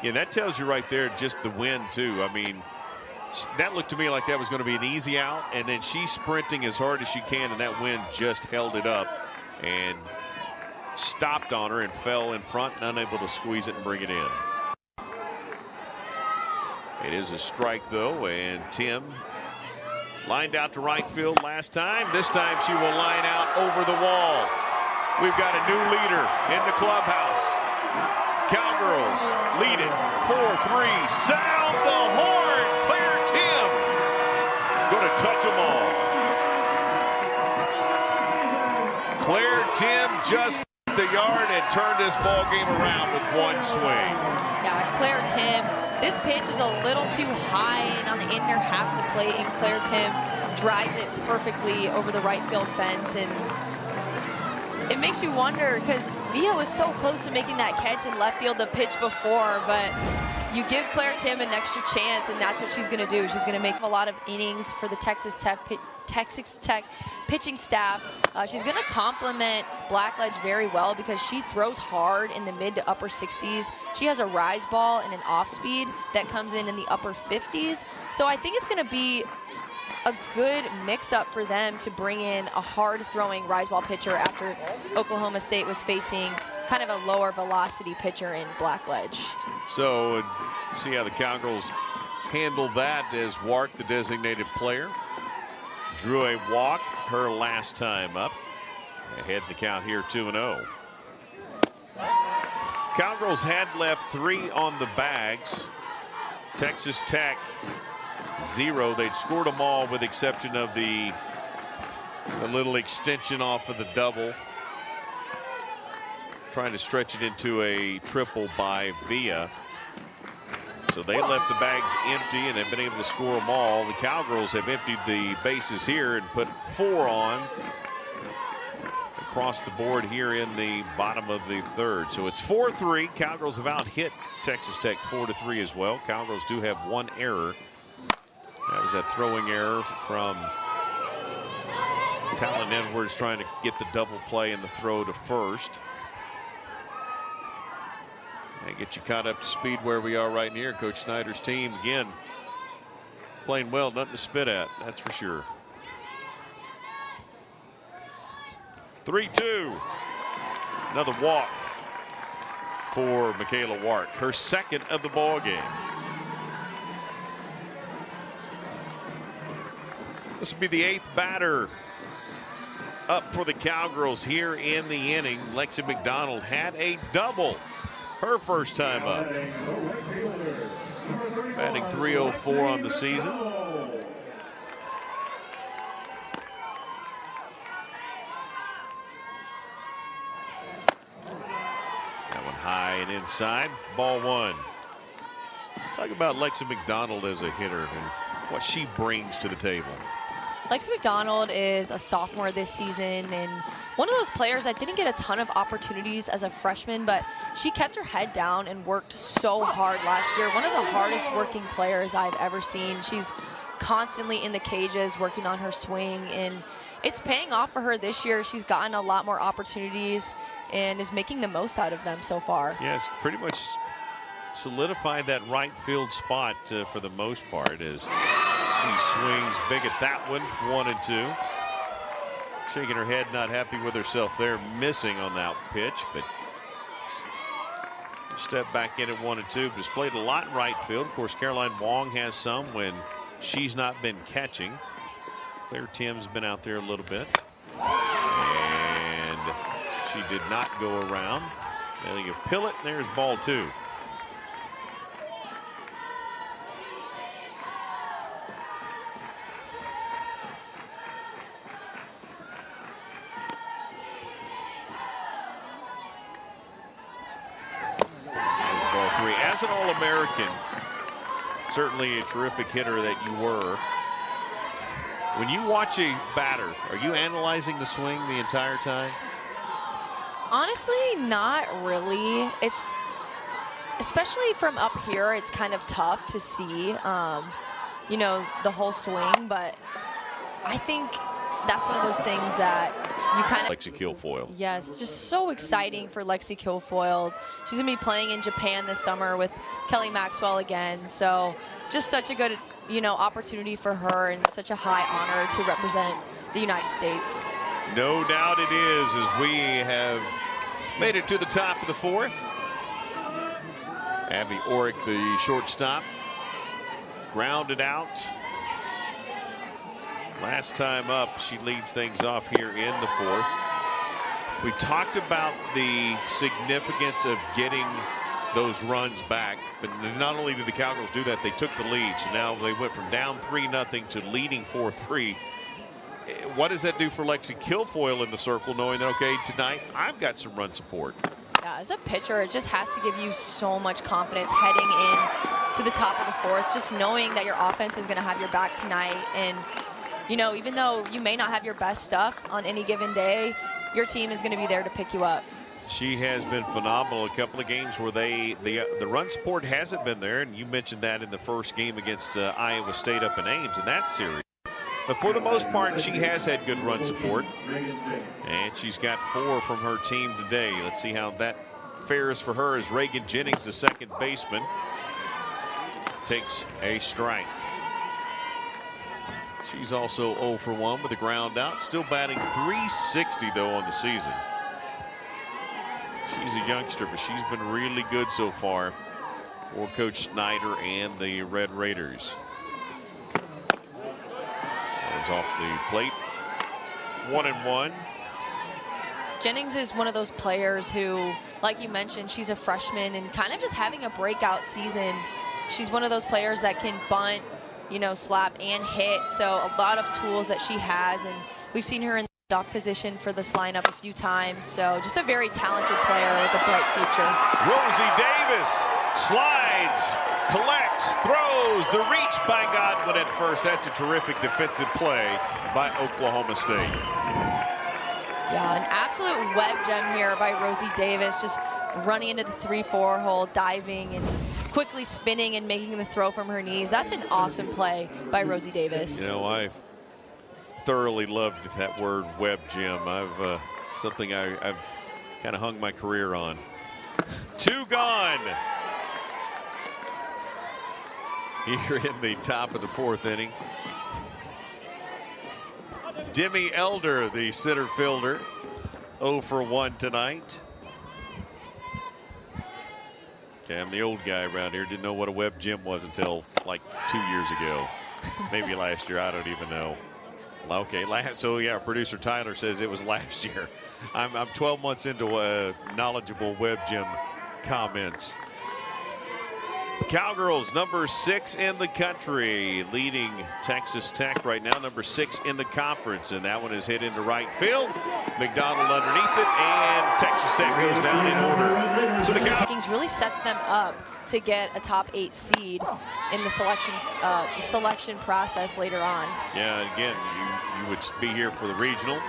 Yeah, that tells you right there just the wind, too. I mean, that looked to me like that was going to be an easy out, and then she's sprinting as hard as she can, and that wind just held it up and stopped on her and fell in front and unable to squeeze it and bring it in. It is a strike, though, and Tim lined out to right field last time. This time she will line out over the wall. We've got a new leader in the clubhouse. Cowgirls lead it 4-3. Sound the horn. Claire Tim going to touch them all. Claire Tim just the yard and turned this ball game around with one swing. Yeah, Claire Tim. This pitch is a little too high and on the inner half of the plate, and Claire Tim drives it perfectly over the right field fence. And it makes you wonder, because Via was so close to making that catch in left field the pitch before, but you give Claire Tim an extra chance, and that's what she's going to do. She's going to make a lot of innings for the Texas Tech pitching staff. She's going to complement Blackledge very well because she throws hard in the mid to upper 60s. She has a rise ball and an off speed that comes in the upper 50s. So I think it's going to be a good mix-up for them to bring in a hard-throwing rise ball pitcher after Oklahoma State was facing kind of a lower velocity pitcher in Blackledge. So see how the Cowgirls handle that as Wart, the designated player, drew a walk her last time up. Ahead in the count here, 2-0. Cowgirls had left 3 on the bags. Texas Tech 0. They'd scored them all with the exception of the little extension off of the double. Trying to stretch it into a triple by Via. So they left the bags empty and have been able to score them all. The Cowgirls have emptied the bases here and put 4 on across the board here in the bottom of the third. So it's 4-3. Cowgirls have out-hit Texas Tech 4-3 as well. Cowgirls do have 1 error. That was that throwing error from Talon Edwards trying to get the double play and the throw to first. That gets you caught up to speed where we are right here. Coach Snyder's team, again, playing well, nothing to spit at, that's for sure. 3-2. Another walk for Michaela Wart, her second of the ball game. This will be the 8th batter up for the Cowgirls here in the inning. Lexi McDonald had a double her first time up. Batting .304 on the season. That one high and inside. Ball 1. Talk about Lexi McDonald as a hitter and what she brings to the table. Lexi McDonald is a sophomore this season and one of those players that didn't get a ton of opportunities as a freshman, but she kept her head down and worked so hard last year. One of the hardest working players I've ever seen. She's constantly in the cages working on her swing, and it's paying off for her this year. She's gotten a lot more opportunities and is making the most out of them so far. Yes, pretty much solidified that right field spot for the most part as she swings big at that one, 1-2. Shaking her head, not happy with herself there, missing on that pitch, but step back in at 1-2. Has played a lot in right field. Of course, Caroline Wong has some when she's not been catching. Claire Tim's been out there a little bit, and she did not go around. Amelia Pillett, there's ball 2. As an All-American, certainly a terrific hitter that you were. When you watch a batter, are you analyzing the swing the entire time? Honestly, not really. It's, especially from up here, it's kind of tough to see, you know, the whole swing, but I think that's one of those things that you kind of... Lexi Kilfoyle. Yes, just so exciting for Lexi Kilfoyle. She's going to be playing in Japan this summer with Kelly Maxwell again. So just such a good opportunity for her and such a high honor to represent the United States. No doubt it is, as we have made it to the top of the fourth. Abby Orick, the shortstop, grounded out. Last time up, she leads things off here in the fourth. We talked about the significance of getting those runs back, but not only did the Cowgirls do that, they took the lead. So now they went from down 3-0 to leading 4-3. What does that do for Lexi Kilfoyle in the circle, knowing that, okay, tonight I've got some run support? Yeah, as a pitcher, it just has to give you so much confidence heading in to the top of the fourth, just knowing that your offense is going to have your back tonight. And, even though you may not have your best stuff on any given day, your team is going to be there to pick you up. She has been phenomenal. A couple of games where the run support hasn't been there, and you mentioned that in the first game against Iowa State up in Ames in that series. But for the most part, she has had good run support, and she's got 4 from her team today. Let's see how that fares for her as Reagan Jennings, the second baseman, takes a strike. She's also 0 for 1 with a ground out, still batting .360 though on the season. She's a youngster, but she's been really good so far for Coach Snyder and the Red Raiders. It's off the plate. 1-1. Jennings is one of those players who, like you mentioned, she's a freshman and kind of just having a breakout season. She's one of those players that can bunt, slap and hit. So a lot of tools that she has, and we've seen her in the dock position for this lineup a few times. So just a very talented player with a bright future. Rosie Davis slides, collects, throws, the reach by Godwin at first. That's a terrific defensive play by Oklahoma State. Yeah, an absolute web gem here by Rosie Davis, just running into the 3-4 hole, diving and quickly spinning and making the throw from her knees. That's an awesome play by Rosie Davis. I thoroughly loved that word web gem. Something I've kind of hung my career on. 2 gone here in the top of the 4th inning. Demi Elder, the center fielder, 0 for 1 tonight. Okay, I'm the old guy around here. Didn't know what a web gym was until like 2 years ago. Maybe last year, I don't even know. Okay, so yeah, producer Tyler says it was last year. I'm 12 months into knowledgeable web gym comments. Cowgirls, number 6 in the country, leading Texas Tech right now, number 6 in the conference, and that one is hit into right field. McDonald underneath it, and Texas Tech goes down in order. So the Cowgirls really sets them up to get a top 8 seed in the selection process later on. Yeah, again, you would be here for the regional,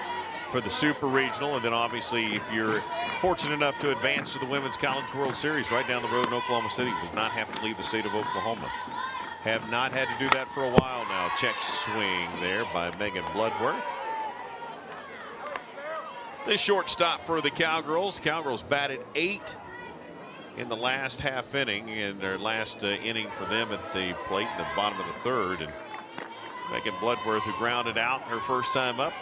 for the super regional, and then obviously if you're fortunate enough to advance to the Women's College World Series right down the road in Oklahoma City, will not have to leave the state of Oklahoma. Have not had to do that for a while now. Check swing there by Megan Bloodworth. The shortstop for the Cowgirls. Cowgirls batted 8 in the last half inning, in their last inning for them at the plate in the bottom of the 3rd. And Megan Bloodworth, who grounded out her first time up,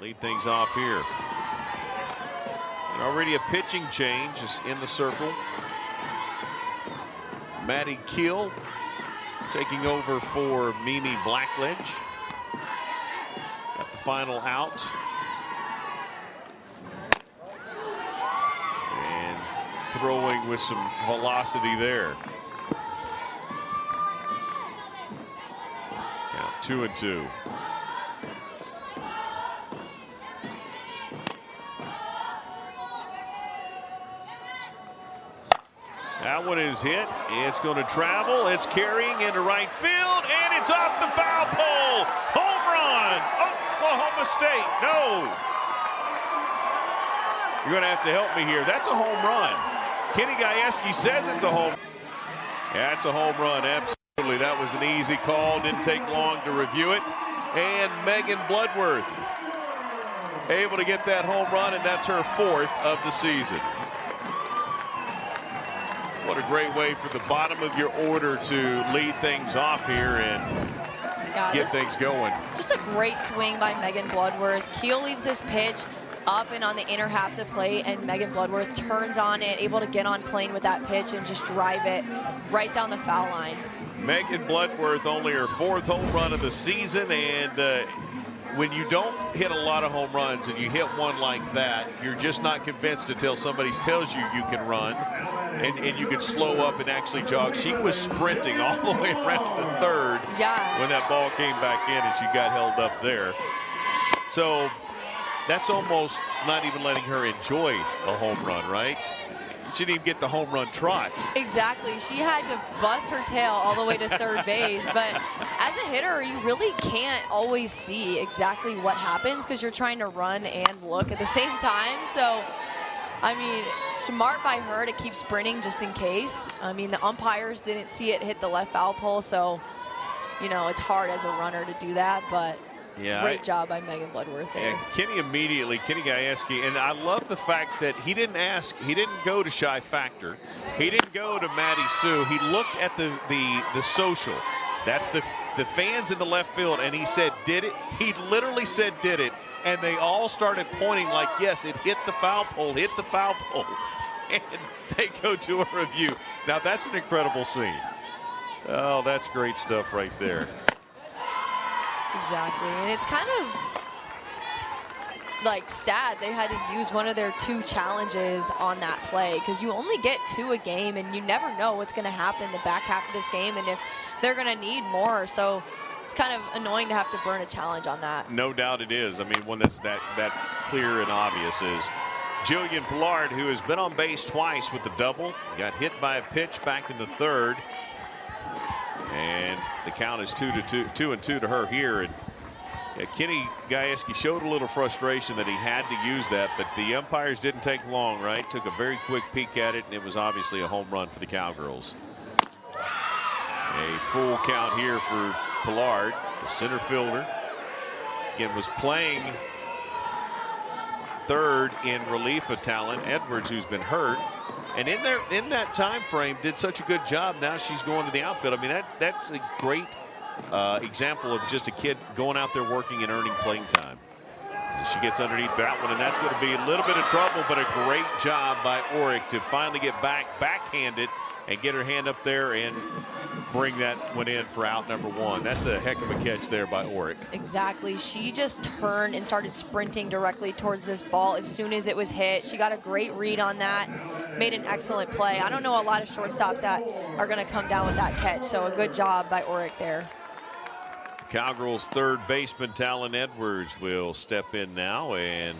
lead things off here. And already a pitching change is in the circle. Maddie Keel taking over for Mimi Blackledge. Got the final out. And throwing with some velocity there. Count 2-2. That one is hit. It's going to travel. It's carrying into right field, and it's off the foul pole. Home run, Oklahoma State. No. You're going to have to help me here. That's a home run. Kenny Gajewski says it's a home. Yeah, it's a home run. Absolutely. That was an easy call. Didn't take long to review it. And Megan Bloodworth able to get that home run, and that's her 4th of the season. What a great way for the bottom of your order to lead things off here and get things going. Just a great swing by Megan Bloodworth. Keel leaves this pitch up and on the inner half of the plate, and Megan Bloodworth turns on it, able to get on plane with that pitch and just drive it right down the foul line. Megan Bloodworth, only her 4th home run of the season, and when you don't hit a lot of home runs and you hit one like that, you're just not convinced until somebody tells you you can run and you can slow up and actually jog. She was sprinting all the way around the third when that ball came back in and she got held up there. So that's almost not even letting her enjoy a home run, right? She didn't even get the home run trot. Exactly. She had to bust her tail all the way to third base. But as a hitter, you really can't always see exactly what happens because you're trying to run and look at the same time. So, I mean, smart by her to keep sprinting just in case. I mean, the umpires didn't see it hit the left foul pole. So, you know, it's hard as a runner to do that. But great job by Megan Bloodworth there. And Kenny Gajewski, and I love the fact that he didn't go to Shy Factor. He didn't go to Maddie Sue. He looked at the social. That's the fans in the left field, and he said, did it? He literally said, did it? And they all started pointing like, yes, it hit the foul pole, hit the foul pole. And they go to a review. Now, that's an incredible scene. Oh, that's great stuff right there. Exactly, and it's kind of like sad they had to use one of their 2 challenges on that play because you only get 2 a game and you never know what's going to happen the back half of this game and if they're going to need more. So it's kind of annoying to have to burn a challenge on that. No doubt it is. I mean, one that's that clear and obvious is Jillian Pollard, who has been on base twice with the double, got hit by a pitch back in the 3rd. And the count is 2-2 to her here. And Kenny Gajewski showed a little frustration that he had to use that, but the umpires didn't take long, right? Took a very quick peek at it, and it was obviously a home run for the Cowgirls. A full count here for Pollard, the center fielder. Again, was playing third in relief of Talon Edwards, who's been hurt. And in that time frame, did such a good job. Now she's going to the outfield. I mean, that's a great example of just a kid going out there working and earning playing time. So she gets underneath that one, and that's going to be a little bit of trouble, but a great job by Orick to finally get backhanded and get her hand up there and bring that one in for out number 1. That's a heck of a catch there by Orick. Exactly. She just turned and started sprinting directly towards this ball as soon as it was hit. She got a great read on that, made an excellent play. I don't know a lot of shortstops that are going to come down with that catch, so a good job by Orick there. Cowgirls' 3rd baseman Talon Edwards will step in now and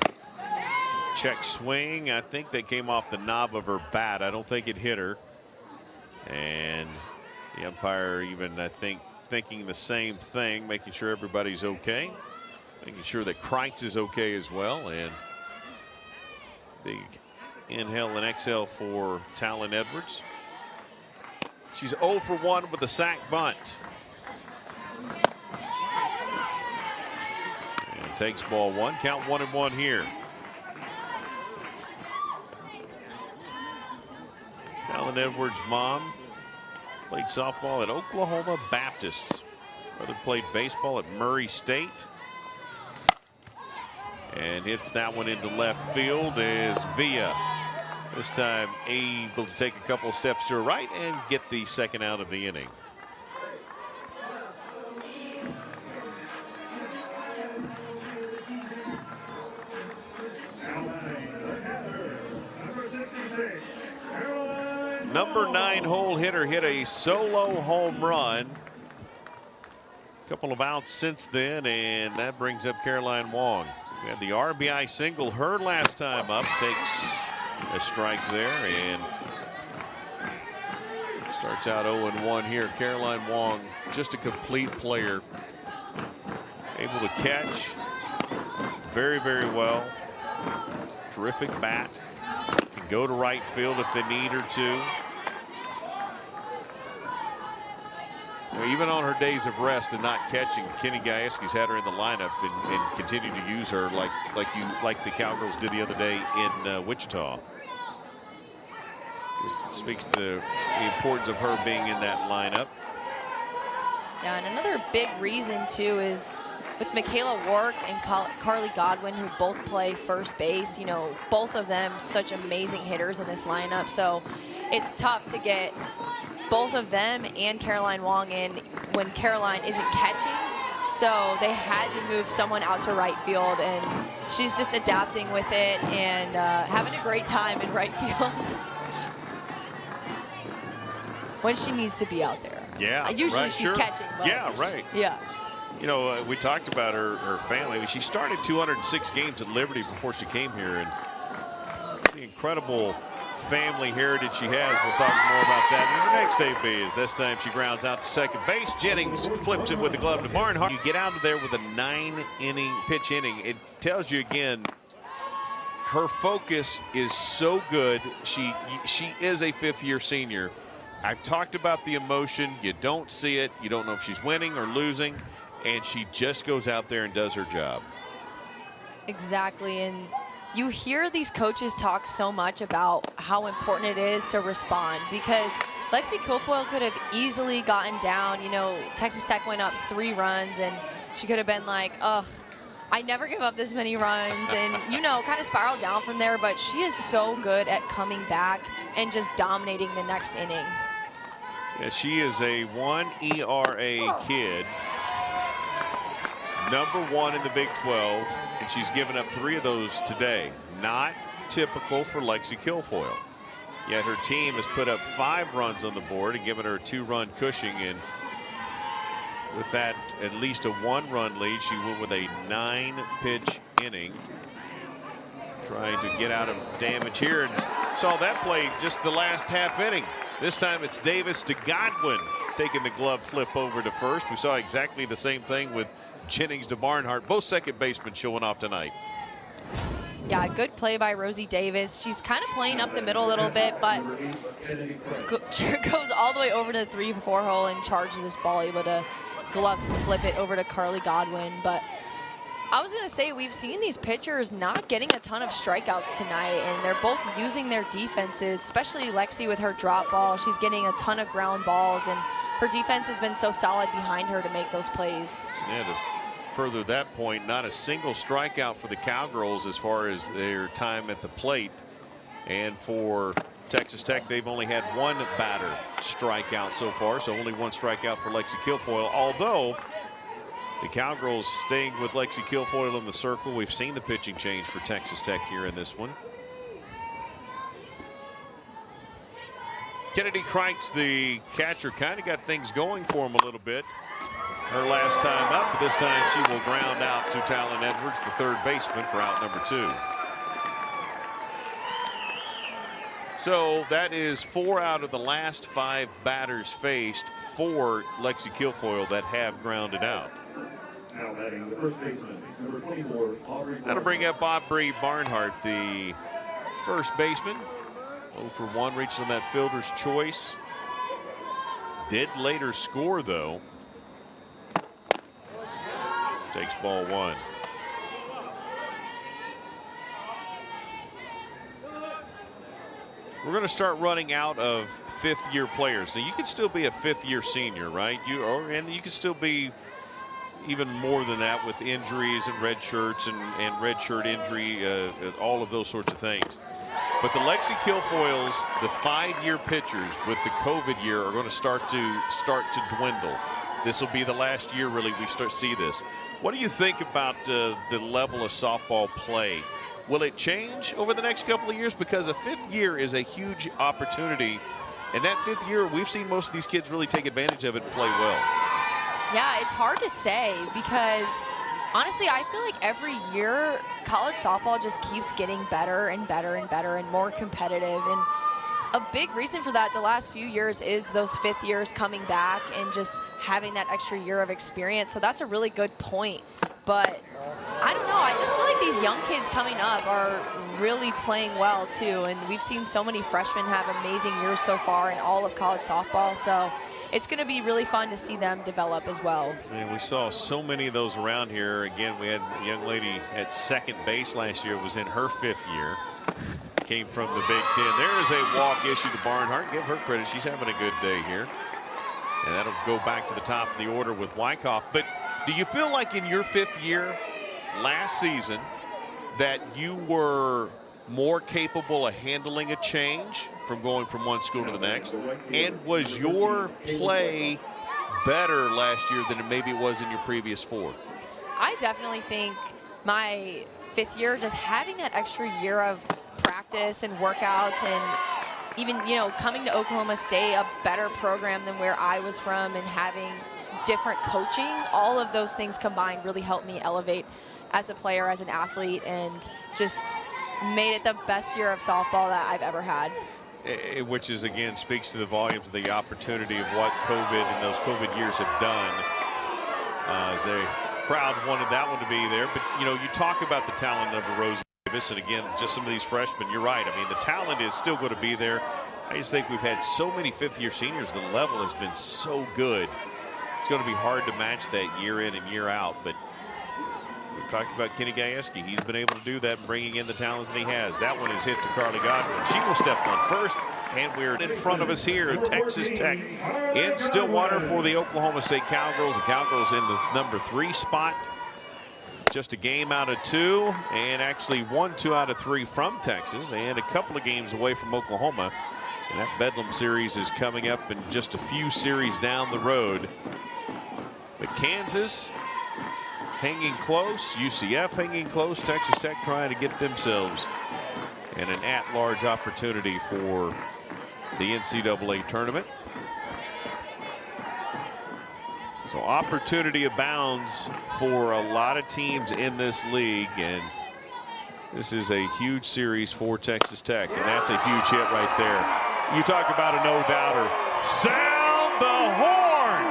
check swing. I think they came off the knob of her bat. I don't think it hit her. And the umpire even, I think, thinking the same thing, making sure everybody's okay, making sure that Kreitz is okay as well. And big inhale and exhale for Talon Edwards. She's 0 for 1 with a sac bunt. And takes ball 1. Count 1-1 here. Talon Edwards' mom played softball at Oklahoma Baptist. Brother played baseball at Murray State. And hits that one into left field is Villa. This time able to take a couple of steps to her right and get the second out of the inning. Number 9 hole hitter hit a solo home run. Couple of outs since then, and that brings up Caroline Wong. We had the RBI single her last time up. Takes a strike there and starts out 0-1 here. Caroline Wong, just a complete player. Able to catch very, very well. Terrific bat. Can go to right field if they need her to. Even on her days of rest and not catching, Kenny Gajewski's had her in the lineup and continued to use her like the Cowgirls did the other day in Wichita. Just speaks to the importance of her being in that lineup. Yeah, and another big reason too is with Michaela Wark and Carly Godwin, who both play first base. You know, both of them such amazing hitters in this lineup. So it's tough to get both of them and Caroline Wong in when Caroline isn't catching. So they had to move someone out to right field, and she's just adapting with it and having a great time in right field when she needs to be out there. Yeah, usually right, she's sure. catching. But Yeah, right. Yeah. You know, we talked about her family. I mean, she started 206 games at Liberty before she came here, and it's the incredible family heritage she has. We'll talk more about that in the next AB. As this time she grounds out to second base. Jennings flips it with the glove to Barnhart. You get out of there with a 9-inning pitch inning. It tells you again, her focus is so good. She is a fifth-year senior. I've talked about the emotion. You don't see it. You don't know if she's winning or losing. And she just goes out there and does her job. Exactly. And you hear these coaches talk so much about how important it is to respond, because Lexi Kilfoyle could have easily gotten down. You know, Texas Tech went up 3 runs, and she could have been like, ugh, I never give up this many runs, and, you know, kind of spiraled down from there. But she is so good at coming back and just dominating the next inning. Yeah, she is a 1 ERA kid. #1 in the Big 12, and she's given up 3 of those today. Not typical for Lexi Kilfoyle. Yet her team has put up 5 runs on the board and given her a 2-run cushion. And with that, at least a 1-run lead, she went with a 9-pitch inning, trying to get out of damage here. And saw that play just the last half inning. This time it's Davis to Godwin taking the glove flip over to first. We saw exactly the same thing with Jennings to Barnhart. Both second basemen showing off tonight. Yeah, good play by Rosie Davis. She's kind of playing up the middle a little bit, but goes all the way over to the 3-4 hole and charges this ball, able to glove flip it over to Carly Godwin. But I was going to say, we've seen these pitchers not getting a ton of strikeouts tonight, and they're both using their defenses, especially Lexi with her drop ball. She's getting a ton of ground balls, and her defense has been so solid behind her to make those plays. Yeah, to further that point, not a single strikeout for the Cowgirls as far as their time at the plate. And for Texas Tech, they've only had 1 batter strikeout so far, so only 1 strikeout for Lexi Kilfoyle. Although the Cowgirls staying with Lexi Kilfoyle in the circle. We've seen the pitching change for Texas Tech here in this one. Kennedy Kreitz, the catcher, kind of got things going for him a little bit her last time up, but this time she will ground out to Talon Edwards, the third baseman, for out number 2. So that is 4 out of the last 5 batters faced for Lexi Kilfoyle that have grounded out. Now batting the first baseman, number 24, Aubrey. That'll bring up Aubrey Barnhart, the first baseman. 0 for 1, reached on that fielder's choice. Did later score, though. Takes ball 1. We're going to start running out of 5th-year players. Now, you can still be a 5th-year senior, right? And you can still be even more than that with injuries and red shirts and red shirt injury, all of those sorts of things. But the Lexi Kilfoyles, the 5-year pitchers with the COVID year, are going to start to dwindle. This will be the last year, really, we see this. What do you think about the level of softball play? Will it change over the next couple of years? Because a 5th year is a huge opportunity. And that 5th year, we've seen most of these kids really take advantage of it and play well. Yeah, it's hard to say because, honestly, I feel like every year college softball just keeps getting better and better and better and more competitive. And a big reason for that the last few years is those 5th years coming back and just having that extra year of experience. So that's a really good point. But I don't know. I just feel like these young kids coming up are really playing well, too. And we've seen so many freshmen have amazing years so far in all of college softball. So it's going to be really fun to see them develop as well. And we saw so many of those around here. Again, we had a young lady at second base last year, was in her 5th year. came from the Big Ten. There is a walk issued to Barnhart. Give her credit. She's having a good day here. And that'll go back to the top of the order with Wyckoff. But do you feel like in your 5th year last season that you were more capable of handling a change from going from one school to the next? And was your play better last year than maybe it was in your previous 4? I definitely think my 5th year, just having that extra year of practice and workouts, and even, you know, coming to Oklahoma State, a better program than where I was from, and having different coaching, all of those things combined really helped me elevate as a player, as an athlete, and just made it the best year of softball that I've ever had. Which is, again, speaks to the volumes of the opportunity of what COVID and those COVID years have done. As a crowd wanted that one to be there. But, you know, you talk about the talent of a Rosie Davis, and again, just some of these freshmen, you're right. I mean, the talent is still going to be there. I just think we've had so many 5th-year seniors. The level has been so good. It's going to be hard to match that year in and year out. But we talked about Kenny Gajewski. He's been able to do that, bringing in the talent that he has. That one is hit to Carly Godwin. She will step on first. And we're in front of us here at Texas Tech in Stillwater for the Oklahoma State Cowgirls. The Cowgirls in the number 3 spot. Just a game out of 2, and actually 1-2 out of 3 from Texas, and a couple of games away from Oklahoma. And that Bedlam series is coming up in just a few series down the road. But Kansas hanging close, UCF hanging close, Texas Tech trying to get themselves in an at-large opportunity for the NCAA tournament. So opportunity abounds for a lot of teams in this league, and this is a huge series for Texas Tech, and that's a huge hit right there. You talk about a no-doubter. Sound the horn!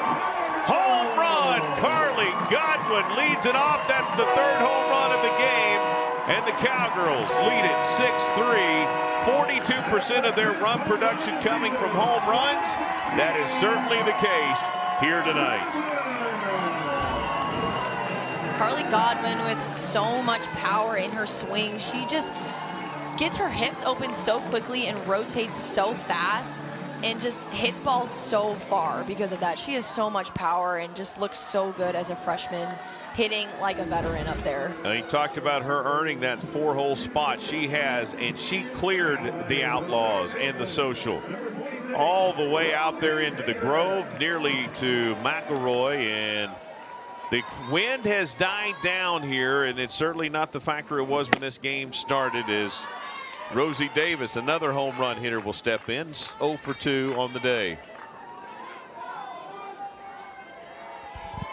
Home run! Carly Godwin leads it off. That's the 3rd home run of the game, and the Cowgirls lead it 6-3. 42% of their run production coming from home runs. That is certainly the case here tonight. Carly Godwin with so much power in her swing. She just gets her hips open so quickly and rotates so fast and just hits balls so far because of that. She has so much power and just looks so good as a freshman, hitting like a veteran up there. He talked about her earning that 4-hole spot. She has, and she cleared the Outlaws and the Social all the way out there into the Grove, nearly to McElroy, and the wind has died down here, and it's certainly not the factor it was when this game started, as Rosie Davis, another home run hitter, will step in. 0 for 2 on the day.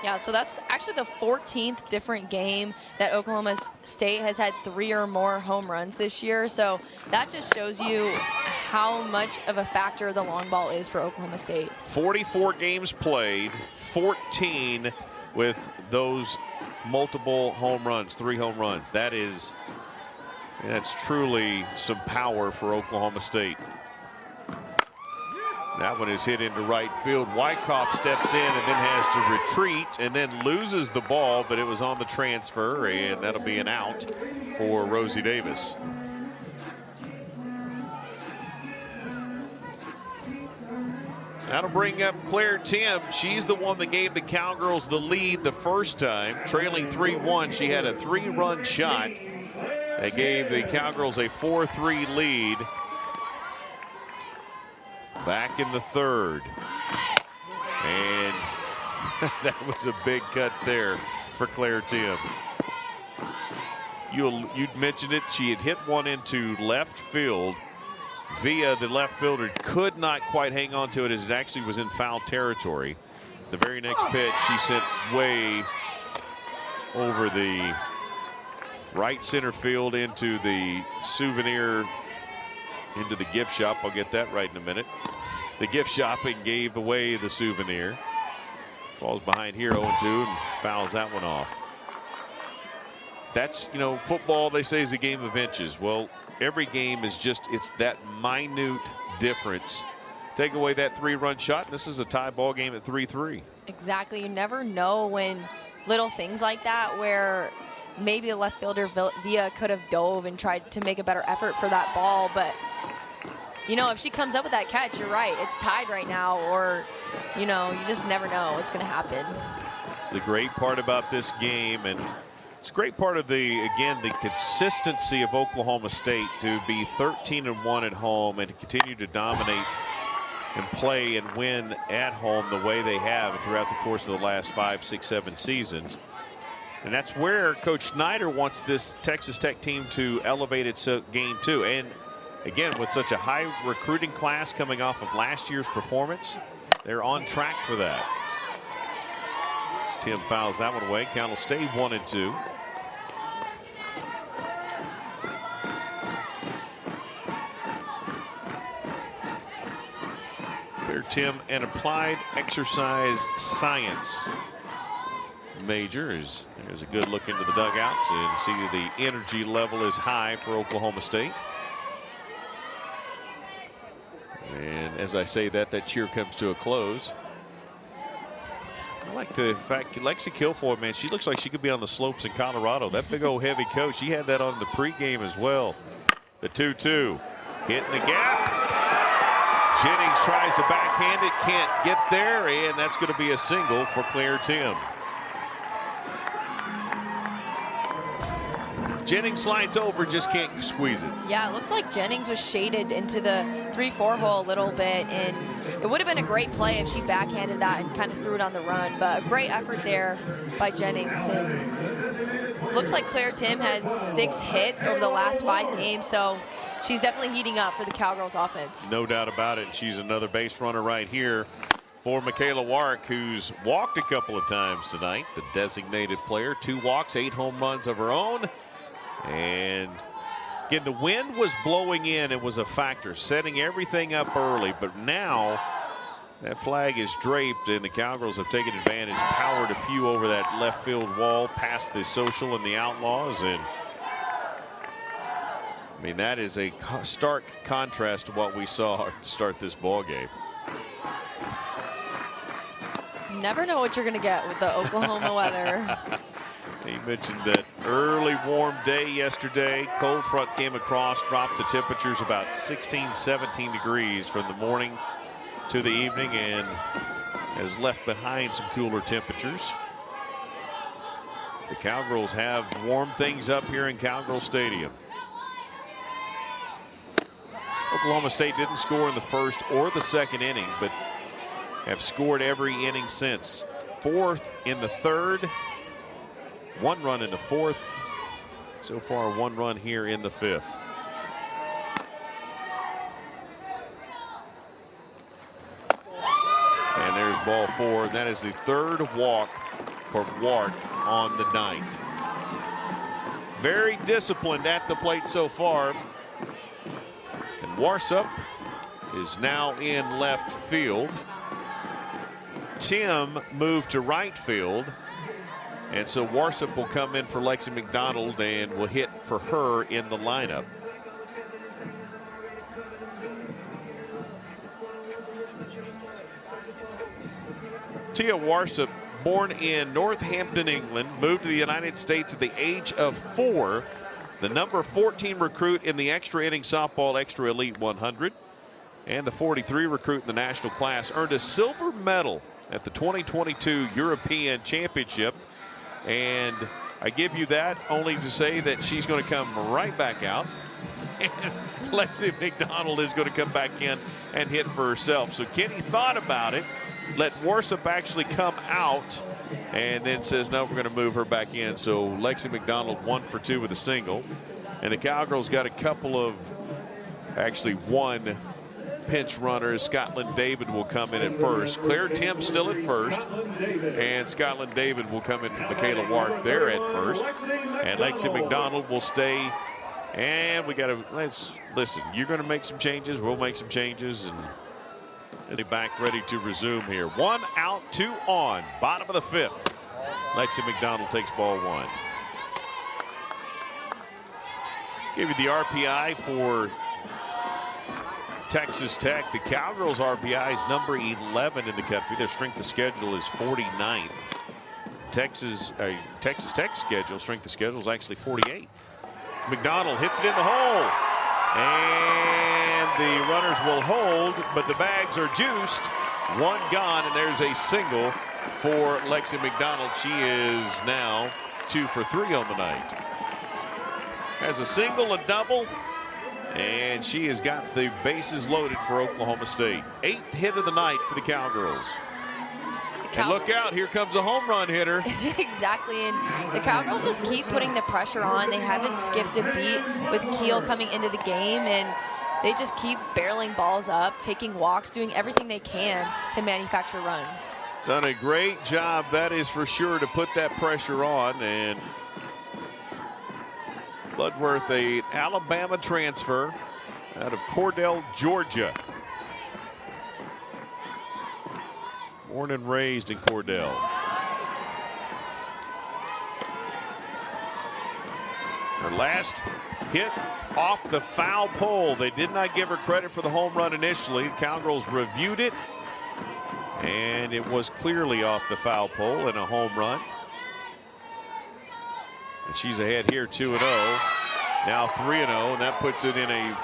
Yeah, so that's actually the 14th different game that Oklahoma State has had 3 or more home runs this year. So that just shows you how much of a factor the long ball is for Oklahoma State. 44 games played, 14 with those multiple home runs, 3 home runs. That's truly some power for Oklahoma State. That one is hit into right field. Wyckoff steps in and then has to retreat and then loses the ball, but it was on the transfer, and that'll be an out for Rosie Davis. That'll bring up Claire Tim. She's the one that gave the Cowgirls the lead the first time. Trailing 3-1, she had a 3-run shot that gave the Cowgirls a 4-3 lead. Back in the 3rd, and that was a big cut there for Claire Tim. You'd mentioned it. She had hit one into left field via the left fielder, could not quite hang on to it as it actually was in foul territory. The very next pitch she sent way over the right center field into the souvenir, into the gift shop. I'll get that right in a minute. The gift shop, and gave away the souvenir. Falls behind here 0-2 and fouls that one off. That's, you know, football, they say, is a game of inches. Well, every game is just, it's that minute difference. Take away that 3-run shot, and this is a tie ball game at 3-3. Exactly. You never know when little things like that, where maybe the left fielder Villa could have dove and tried to make a better effort for that ball. But, you know, if she comes up with that catch, you're right. It's tied right now, or, you know, you just never know what's going to happen. It's the great part about this game, and it's a great part of the consistency of Oklahoma State to be 13-1 at home and to continue to dominate and play and win at home the way they have throughout the course of the last 5, 6, 7 seasons. And that's where Coach Snyder wants this Texas Tech team to elevate its game to. And again, with such a high recruiting class coming off of last year's performance, they're on track for that. As Tim fouls that one away. Count will stay 1-2. There, Tim, an applied exercise science major. There's a good look into the dugouts and see the energy level is high for Oklahoma State. And as I say that cheer comes to a close. I like the fact Lexi Kilfoyle, man, she looks like she could be on the slopes in Colorado. That big old heavy coat, she had that on the pregame as well. The 2-2 hitting the gap. Jennings tries to backhand it, can't get there, and that's going to be a single for Claire Tim. Jennings slides over, just can't squeeze it. Yeah, it looked like Jennings was shaded into the 3-4 hole a little bit, and it would have been a great play if she backhanded that and kind of threw it on the run. But a great effort there by Jennings. And looks like Claire Tim has 6 hits over the last 5 games, so she's definitely heating up for the Cowgirls offense. No doubt about it. She's another base runner right here for Michaela Warwick, who's walked a couple of times tonight. The designated player, 2 walks, 8 home runs of her own. And again, the wind was blowing in. It was a factor, setting everything up early. But now that flag is draped, and the Cowgirls have taken advantage, powered a few over that left field wall, past the Social and the Outlaws. And I mean, that is a stark contrast to what we saw to start this ball game. You never know what you're going to get with the Oklahoma weather. He mentioned that early warm day yesterday. Cold front came across, dropped the temperatures about 16, 17 degrees from the morning to the evening, and has left behind some cooler temperatures. The Cowgirls have warmed things up here in Cowgirl Stadium. Oklahoma State didn't score in the first or the second inning, but have scored every inning since. 4th in the 3rd. 1 run in the 4th. So far, 1 run here in the 5th. And there's ball 4. And that is the 3rd walk for Wark on the night. Very disciplined at the plate so far. And Warsup is now in left field. Tim moved to right field. And so Warsup will come in for Lexi McDonald and will hit for her in the lineup. Tia Warsup, born in Northampton, England, moved to the United States at the age of 4. The number 14 recruit in the extra inning softball extra elite 100. And the 43 recruit in the national class, earned a silver medal at the 2022 European Championship. And I give you that only to say that she's going to come right back out. And Lexi McDonald is going to come back in and hit for herself. So Kenny thought about it, let Warsup actually come out, and then says, no, we're going to move her back in. So Lexi McDonald 1 for 2 with a single. And the Cowgirls got a couple of, actually 1 pinch runner. Scotland David will come in at first. Claire Tim still at first, and Scotland David will come in for Michaela Wark there at first, and Lexi McDonald will stay. And we got to, let's listen, you're going to make some changes, we'll make some changes, and they'll be back ready to resume here. 1 out, 2 on, bottom of the 5th. Lexi McDonald takes ball 1. Give you the RPI for Texas Tech. The Cowgirls RPI is number 11 in the country. Their strength of schedule is 49th. Texas Tech schedule, strength of schedule, is actually 48th. McDonald hits it in the hole. And the runners will hold, but the bags are juiced. One gone, and there's a single for Lexi McDonald. She is now 2 for 3 on the night. Has a single, a double, and she has got the bases loaded for Oklahoma State. 8th hit of the night for the Cowgirls. And look out, here comes a home run hitter. Exactly, and the Cowgirls just keep putting the pressure on. They haven't skipped a beat with Keel coming into the game, and they just keep barreling balls up, taking walks, doing everything they can to manufacture runs. Done a great job, that is for sure, to put that pressure on. And Bloodworth, a Alabama transfer out of Cordell, Georgia. Born and raised in Cordell. Her last hit off the foul pole. They did not give her credit for the home run initially. The Cowgirls reviewed it, and it was clearly off the foul pole and a home run. And she's ahead here 2-0. Now 3-0, and that puts it in a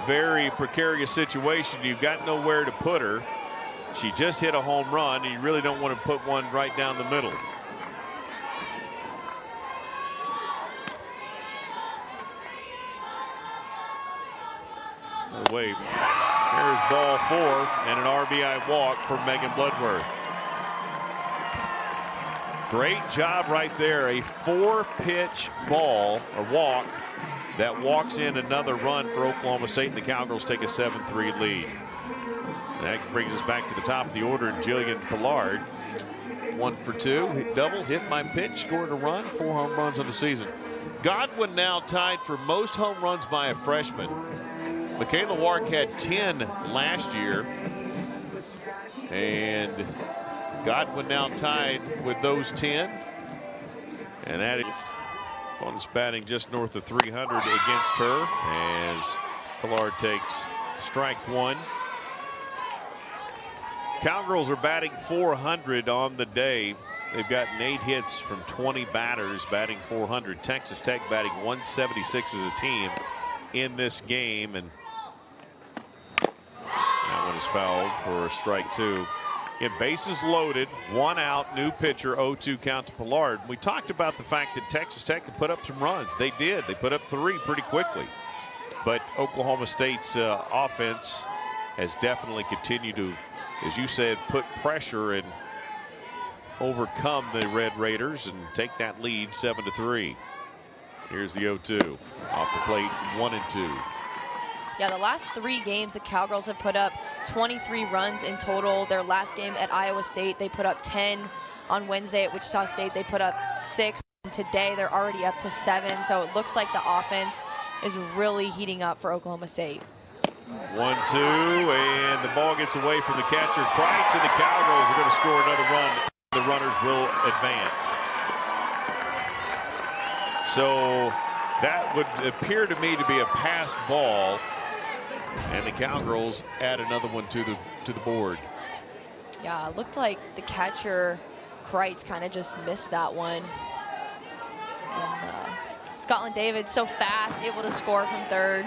very precarious situation. You've got nowhere to put her. She just hit a home run, and you really don't want to put one right down the middle. Wait, here's ball 4 and an RBI walk for Megan Bloodworth. Great job right there. A 4-pitch ball or walk that walks in another run for Oklahoma State, and the Cowgirls take a 7-3 lead. That brings us back to the top of the order. Jillian Pillard, 1 for 2, double, hit by pitch, scored a run, 4 home runs on the season. Godwin now tied for most home runs by a freshman. Michaela Wark had 10 last year, and Godwin now tied with those 10. And that is opponent's batting just north of 300 against her as Pillard takes strike 1. Cowgirls are batting 400 on the day. They've gotten 8 hits from 20 batters, batting 400. Texas Tech batting 176 as a team in this game, and that one is fouled for strike 2. Again, bases loaded, 1 out, new pitcher, 0-2 count to Pillard. We talked about the fact that Texas Tech could put up some runs. They did. They put up 3 pretty quickly. But Oklahoma State's offense has definitely continued to, as you said, put pressure and overcome the Red Raiders and take that lead 7-3. Here's the 0-2 off the plate, 1-2. Yeah, the last 3 games, the Cowgirls have put up 23 runs in total. Their last game at Iowa State, they put up 10. On Wednesday at Wichita State, they put up 6. And today, they're already up to 7. So it looks like the offense is really heating up for Oklahoma State. 1-2, and the ball gets away from the catcher, Kreitz, and the Cowgirls are going to score another run. The runners will advance. So that would appear to me to be a passed ball, and the Cowgirls add another one to the board. Yeah, it looked like the catcher, Kreitz, kind of just missed that one. And Scotland David, so fast, able to score from third.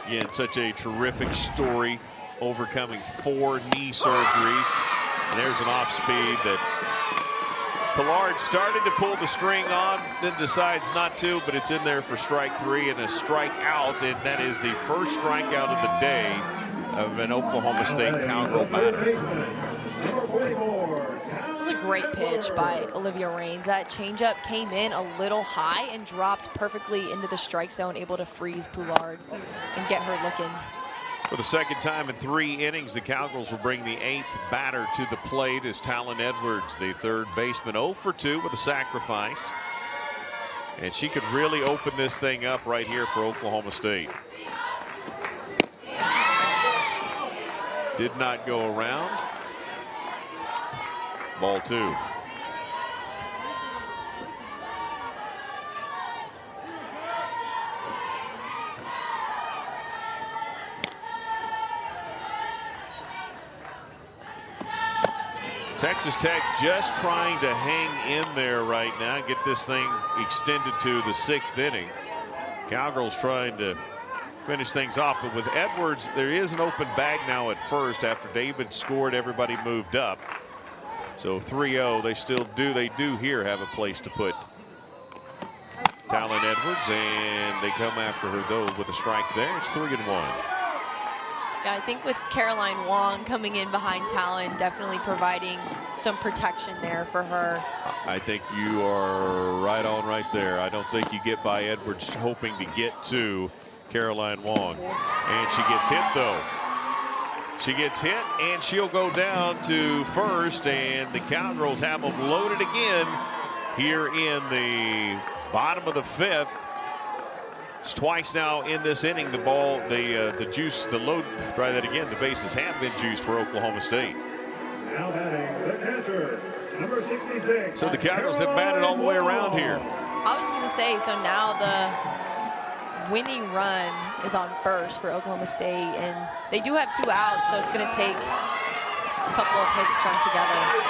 Again, such a terrific story, overcoming 4 knee surgeries. And there's an off speed that Pillard started to pull the string on, then decides not to, but it's in there for strike 3 and a strikeout, and that is the first strikeout of the day of an Oklahoma State Cowgirl batter. It was a great pitch by Olivia Raines. That changeup came in a little high and dropped perfectly into the strike zone, able to freeze Poulard and get her looking. For the second time in 3 innings, the Cowgirls will bring the 8th batter to the plate as Talon Edwards, the third baseman, 0 for 2 with a sacrifice. And she could really open this thing up right here for Oklahoma State. Did not go around. Ball 2. Texas Tech just trying to hang in there right now, get this thing extended to the 6th inning. Cowgirls trying to finish things off, but with Edwards, there is an open bag now at first. After David scored, everybody moved up. So 3-0, they do here have a place to put Talon Edwards, and they come after her though with a strike there. It's 3-1. Yeah, I think with Caroline Wong coming in behind Talon, definitely providing some protection there for her. I think you are right on right there. I don't think you get by Edwards hoping to get to Caroline Wong. And she gets hit though. She gets hit and she'll go down to first, and the Cowgirls have them loaded again here in the bottom of the 5th. It's twice now in this inning. The bases have been juiced for Oklahoma State. Now batting the catcher, number 66. So the Cowgirls have batted all the way around here. I was going to say, so now the winning run is on first for Oklahoma State, and they do have 2 outs, so it's going to take a couple of hits strung together.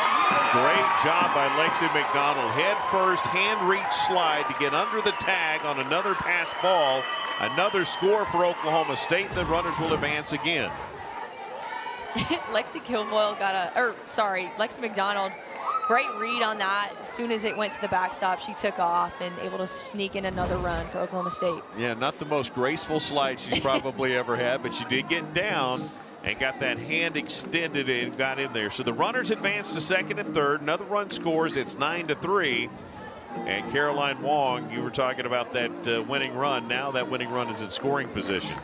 Great job by Lexi McDonald. Head first, hand reach slide to get under the tag on another pass ball. Another score for Oklahoma State. The runners will advance again. Lexi McDonald, great read on that. As soon as it went to the backstop, she took off and able to sneak in another run for Oklahoma State. Yeah, not the most graceful slide she's probably ever had, but she did get down and got that hand extended and got in there. So the runners advance to 2nd and 3rd. Another run scores. It's 9-3. And Caroline Wong, you were talking about that winning run. Now that winning run is in scoring position.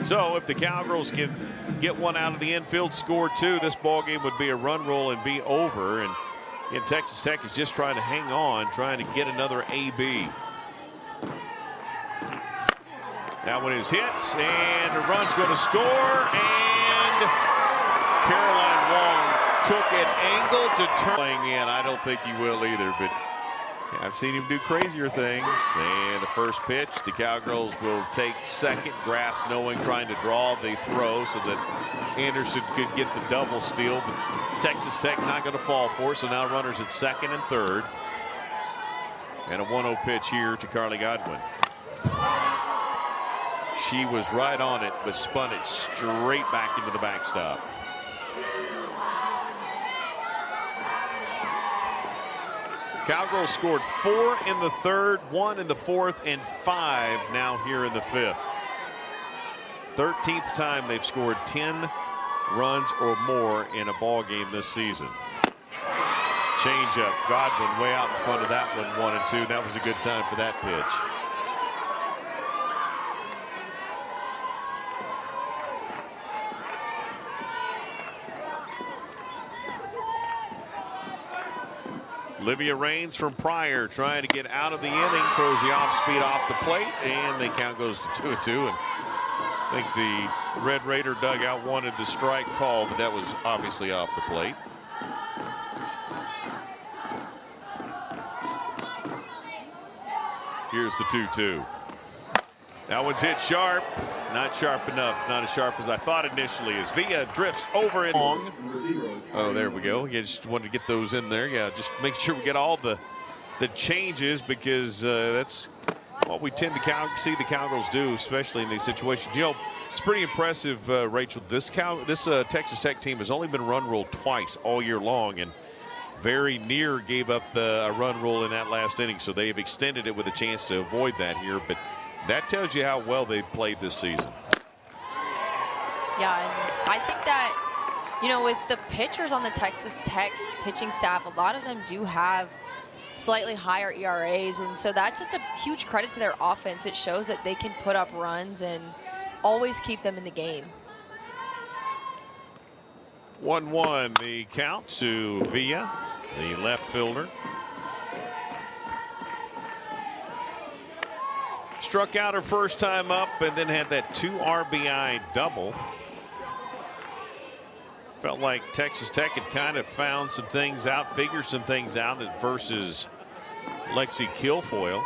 So if the Cowgirls can get one out of the infield, score 2, this ball game would be a run roll and be over. And Texas Tech is just trying to hang on, trying to get another AB. That one is hit, and the run's going to score, and Caroline Wong took an angle to turn in. I don't think he will either, but I've seen him do crazier things. And the first pitch, the Cowgirls will take second. Graff trying to draw the throw so that Anderson could get the double steal, but Texas Tech not going to fall for it. So now runners at 2nd and 3rd. And a 1-0 pitch here to Carly Godwin. She was right on it, but spun it straight back into the backstop. Cowgirls scored 4 in the 3rd, 1 in the 4th, and 5 now here in the 5th. 13th time they've scored 10 runs or more in a ball game this season. Changeup, Godwin way out in front of that one, 1-2. That was a good time for that pitch. Olivia Raines from Pryor trying to get out of the inning, throws the off speed off the plate, and the count goes to 2-2. And I think the Red Raider dugout wanted the strike call, but that was obviously off the plate. Here's the 2-2. That one's hit sharp. Not sharp enough. Not as sharp as I thought initially, as Villa drifts over and long. Oh, there we go. Yeah, just wanted to get those in there. Yeah, just make sure we get all the changes, because that's what we tend to see the Cowgirls do, especially in these situations. You know, it's pretty impressive, Rachel. This Texas Tech team has only been run ruled twice all year long, and very near gave up a run rule in that last inning. So they've extended it with a chance to avoid that here, but that tells you how well they've played this season. Yeah, and I think that, you know, with the pitchers on the Texas Tech pitching staff, a lot of them do have slightly higher ERAs, and so that's just a huge credit to their offense. It shows that they can put up runs and always keep them in the game. 1-1 the count to Villa, the left fielder. Struck out her first time up and then had that 2 RBI double. Felt like Texas Tech had kind of found some things out, figured some things out versus Lexi Kilfoyle.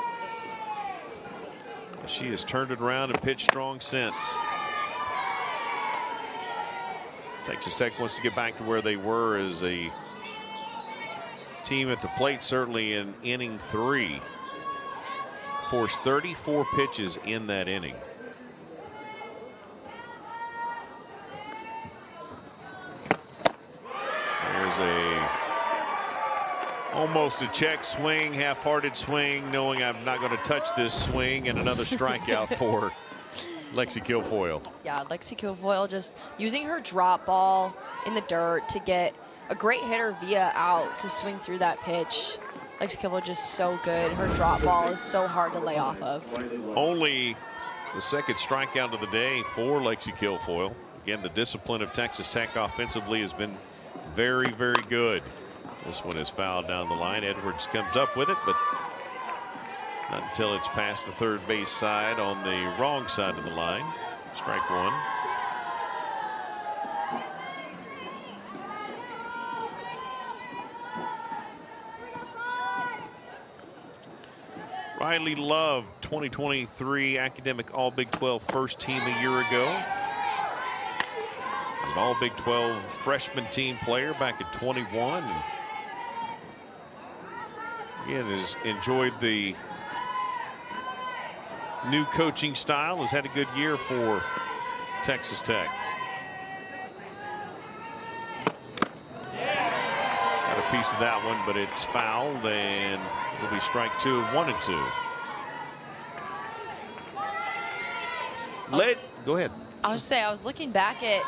She has turned it around and pitched strong since. Texas Tech wants to get back to where they were as a team at the plate, certainly in inning 3. Forced 34 pitches in that inning. There's almost a check swing, half-hearted swing, knowing I'm not going to touch this swing, and another strikeout for Lexi Kilfoyle. Yeah, Lexi Kilfoyle just using her drop ball in the dirt to get a great hitter via out to swing through that pitch. Lexi Kilfoyle just so good. Her drop ball is so hard to lay off of. Only the second strikeout of the day for Lexi Kilfoyle. Again, the discipline of Texas Tech offensively has been very, very good. This one is fouled down the line. Edwards comes up with it, but not until it's past the third base side on the wrong side of the line. Strike one. Riley Love, 2023 academic All Big 12 first team a year ago. As an All Big 12 freshman team player back at 21. Again, has enjoyed the new coaching style, has had a good year for Texas Tech. Got a piece of that one, but it's fouled, and it'll be strike 2, 1-2. Go ahead. I was I was looking back at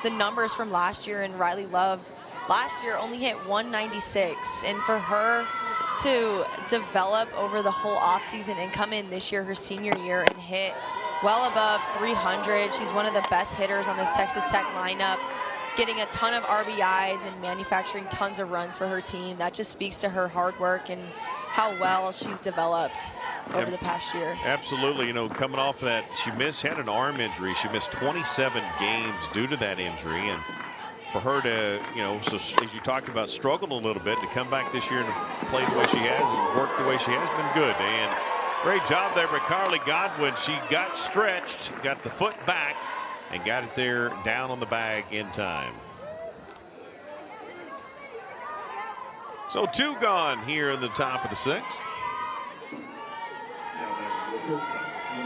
the numbers from last year, and Riley Love last year only hit 196, and for her to develop over the whole offseason and come in this year, her senior year, and hit well above 300. She's one of the best hitters on this Texas Tech lineup, getting a ton of RBIs and manufacturing tons of runs for her team. That just speaks to her hard work and how well she's developed over the past year. Absolutely. You know, coming off that, she had an arm injury. She missed 27 games due to that injury, and for her to, you know, so as you talked about, struggled a little bit, to come back this year and play the way she has and work the way she has, been good. And great job there by Carly Godwin. She got stretched, got the foot back, and got it there down on the bag in time. So 2 gone here in the top of the 6th.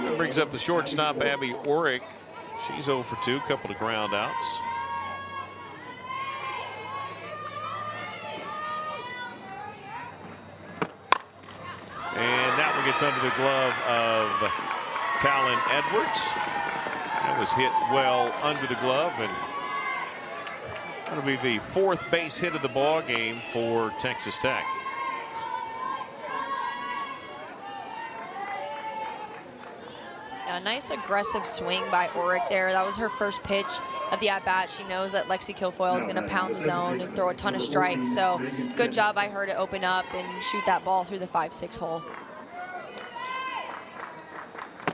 That brings up the shortstop, Abby Orrick. She's 0 for 2, couple of ground outs. And that one gets under the glove of Talon Edwards. That was hit well under the glove, and that'll be the 4th base hit of the ball game for Texas Tech. A nice aggressive swing by Orrick there. That was her first pitch of the at-bat. She knows that Lexi Kilfoyle is going to pound the zone and throw a ton of strikes. So good job by her to open up and shoot that ball through the 5-6 hole.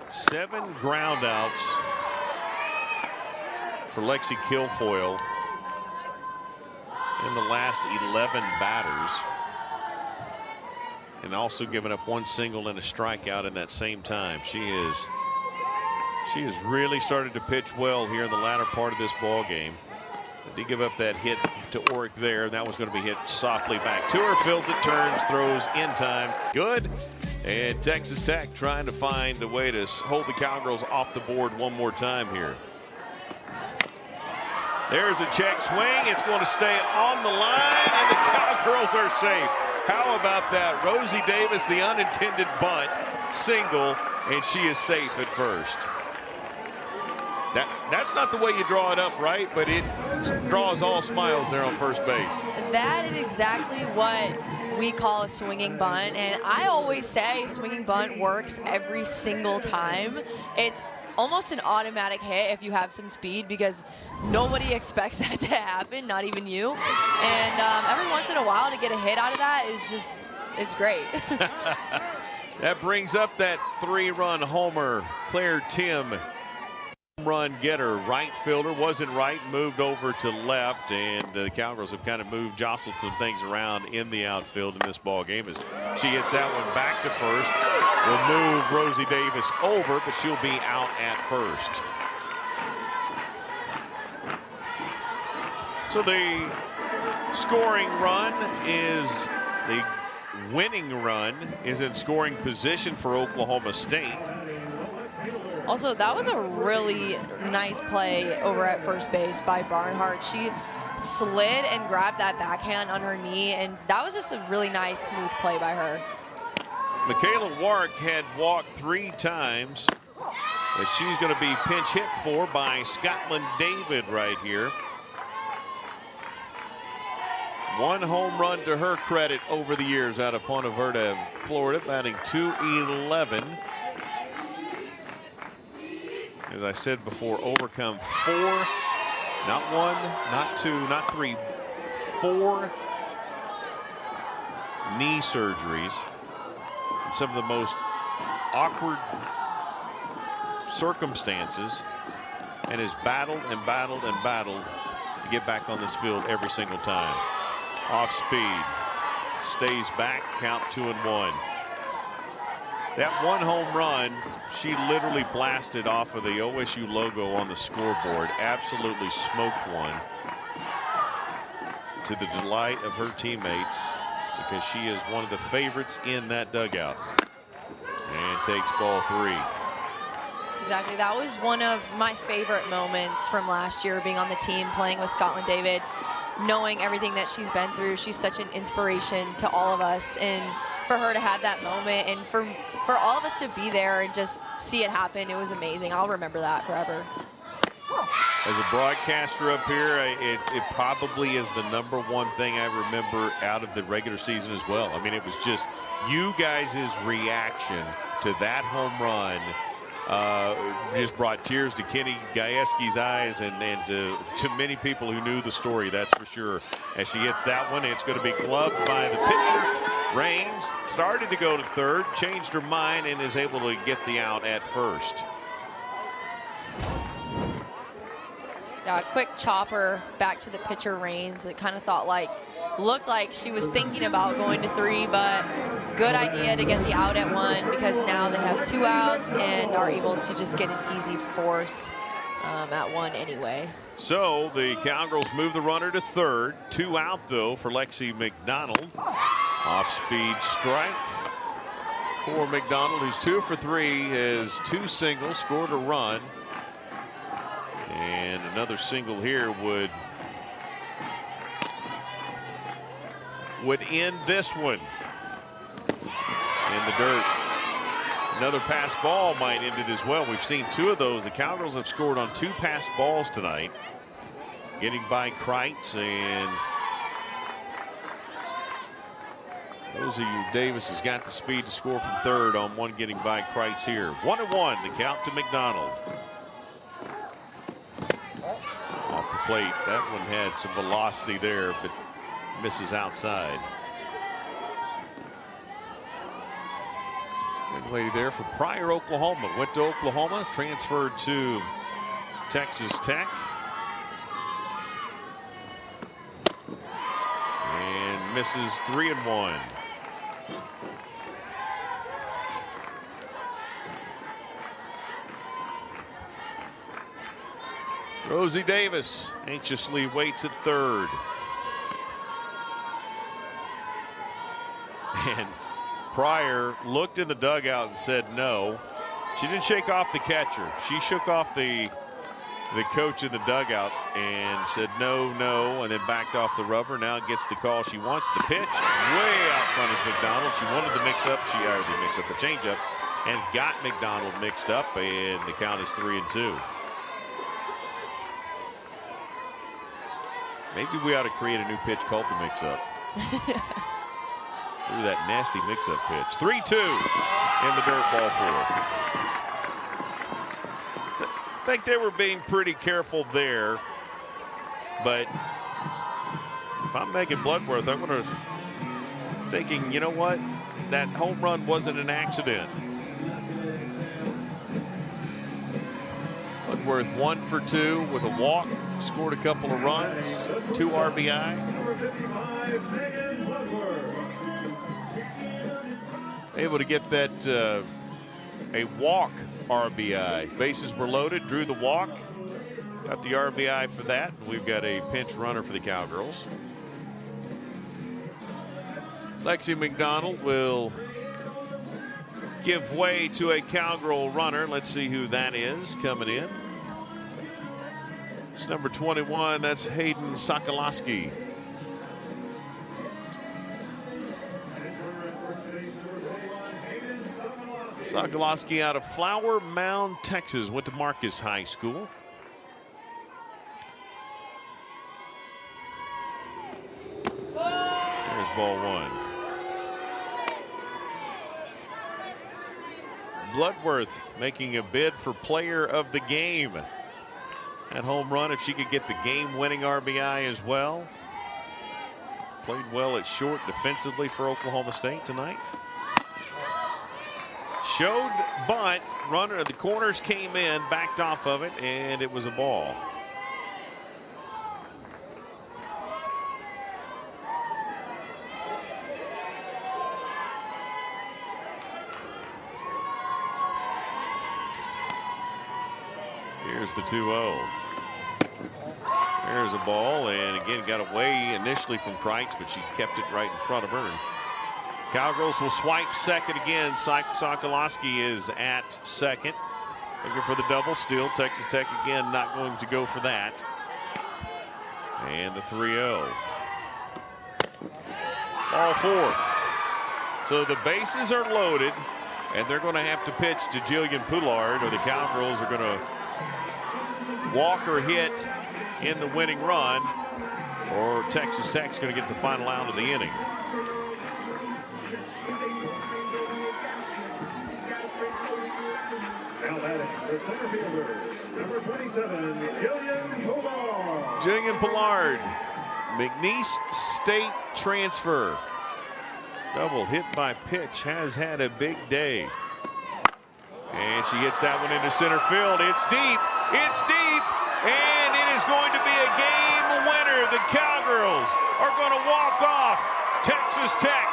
7 ground outs for Lexi Kilfoyle in the last 11 batters, and also giving up 1 single and a strikeout in that same time. She has really started to pitch well here in the latter part of this ball game. Did give up that hit to Orrick there, and that was going to be hit softly back to her. Fields it, turns, throws in time. Good. And Texas Tech trying to find a way to hold the Cowgirls off the board one more time here. There's a check swing. It's going to stay on the line, and the Cowgirls are safe. How about that? Rosie Davis, the unintended bunt, single, and she is safe at first. That's not the way you draw it up, right? But it draws all smiles there on first base. That is exactly what we call a swinging bunt, and I always say swinging bunt works every single time. It's almost an automatic hit if you have some speed, because nobody expects that to happen, not even you. And every once in a while to get a hit out of that is just, it's great. That brings up that 3-run homer. Claire Tim, run getter, right fielder, wasn't right, moved over to left, and the Cowgirls have kind of jostled some things around in the outfield in this ball game as she hits that one back to first. Will move Rosie Davis over, but she'll be out at first. So the scoring run is the winning run is in scoring position for Oklahoma State. Also, that was a really nice play over at first base by Barnhart. She slid and grabbed that backhand on her knee, and that was just a really nice, smooth play by her. Michaela Wark had walked 3 times, but she's going to be pinch hit for by Scotland David right here. 1 home run to her credit over the years out of Ponte Verde, Florida, batting .211. As I said before, overcome 4, not 1, not 2, not 3, 4 knee surgeries. In some of the most awkward circumstances, and has battled and battled and battled to get back on this field every single time. Off speed, stays back, count 2-1. That 1 home run, she literally blasted off of the OSU logo on the scoreboard, absolutely smoked one, to the delight of her teammates, because she is one of the favorites in that dugout. And takes ball 3. Exactly. That was one of my favorite moments from last year, being on the team, playing with Scotland David, knowing everything that she's been through. She's such an inspiration to all of us, and for her to have that moment and for all of us to be there and just see it happen, it was amazing. I'll remember that forever. As a broadcaster up here, it probably is the #1 thing I remember out of the regular season as well. I mean, it was just you guys' reaction to that home run just brought tears to Kenny Gajewski's eyes, and to many people who knew the story, that's for sure. As she hits that one, it's going to be gloved by the pitcher. Raines started to go to third, changed her mind, and is able to get the out at first. Yeah, a quick chopper back to the pitcher, Raines. It kind of looked like she was thinking about going to 3, but good idea to get the out at 1, because now they have 2 outs and are able to just get an easy force at 1 anyway. So the Cowgirls move the runner to third. 2 out, though, for Lexi McDonald. Off-speed strike for McDonald, who's 2 for 3, has 2 singles, scored a run. And another single here would end this one in the dirt. Another pass ball might end it as well. We've seen 2 of those. The Cowgirls have scored on 2 passed balls tonight, getting by Kreitz, and Rosie Davis has got the speed to score from third on 1 getting by Kreitz here. 1-1, the count to McDonald. Off the plate, that one had some velocity there, but misses outside. Good lady there for Pryor, Oklahoma. Went to Oklahoma, transferred to Texas Tech. And misses 3-1. Rosie Davis anxiously waits at third. And Pryor looked in the dugout and said no. She didn't shake off the catcher. She shook off the coach in the dugout and said no, no, and then backed off the rubber. Now gets the call she wants. The pitch way out front is McDonald. She wanted to mix up. She already mixed up the changeup and got McDonald mixed up, and the count is 3-2. Maybe we ought to create a new pitch called the mix-up. Through that nasty mix-up pitch. 3-2 in the dirt, ball 4. I think they were being pretty careful there, but if I'm making Bloodworth, I'm going to thinking, you know what, that home run wasn't an accident. Bloodworth 1 for 2 with a walk, scored a couple of runs, 2 RBI. Able to get that a walk RBI. Bases were loaded, drew the walk, Got the RBI for that. We've got a pinch runner for the Cowgirls. Lexi McDonald will give way to a Cowgirl runner. Let's see who that is coming in. It's number 21. That's Hayden Sokolowski. Sokolowski out of Flower Mound, Texas. Went to Marcus High School. There's ball one. Bloodworth making a bid for player of the game. That home run, if she could get the game-winning RBI as well. Played well at short defensively for Oklahoma State tonight. Showed bunt, runner, the corners came in, backed off of it, and it was a ball. Here's the 2-0. There's a ball, and again got away initially from Kreitz, but she kept it right in front of her. Cowgirls will swipe second again. Sokolowski is at second. Looking for the double steal. Texas Tech again not going to go for that. And the 3-0. Ball fourth. So the bases are loaded, and they're going to have to pitch to Jillian Poulard, or the Cowgirls are going to walk or hit in the winning run, or Texas Tech's going to get the final out of the inning. Now batting, the center fielder, number 27, Jillian Poulard. Jillian Poulard, McNeese State transfer. Double hit by pitch, has had a big day. And she hits that one into center field. It's deep. It's deep. And it is going to be a game winner. The Cowgirls are going to walk off Texas Tech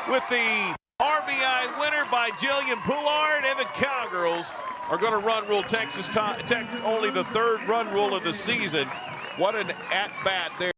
with the RBI winner by Jillian Poulard. And the Cowgirls are going to run rule Texas Tech only the third run rule of the season. What an at-bat there.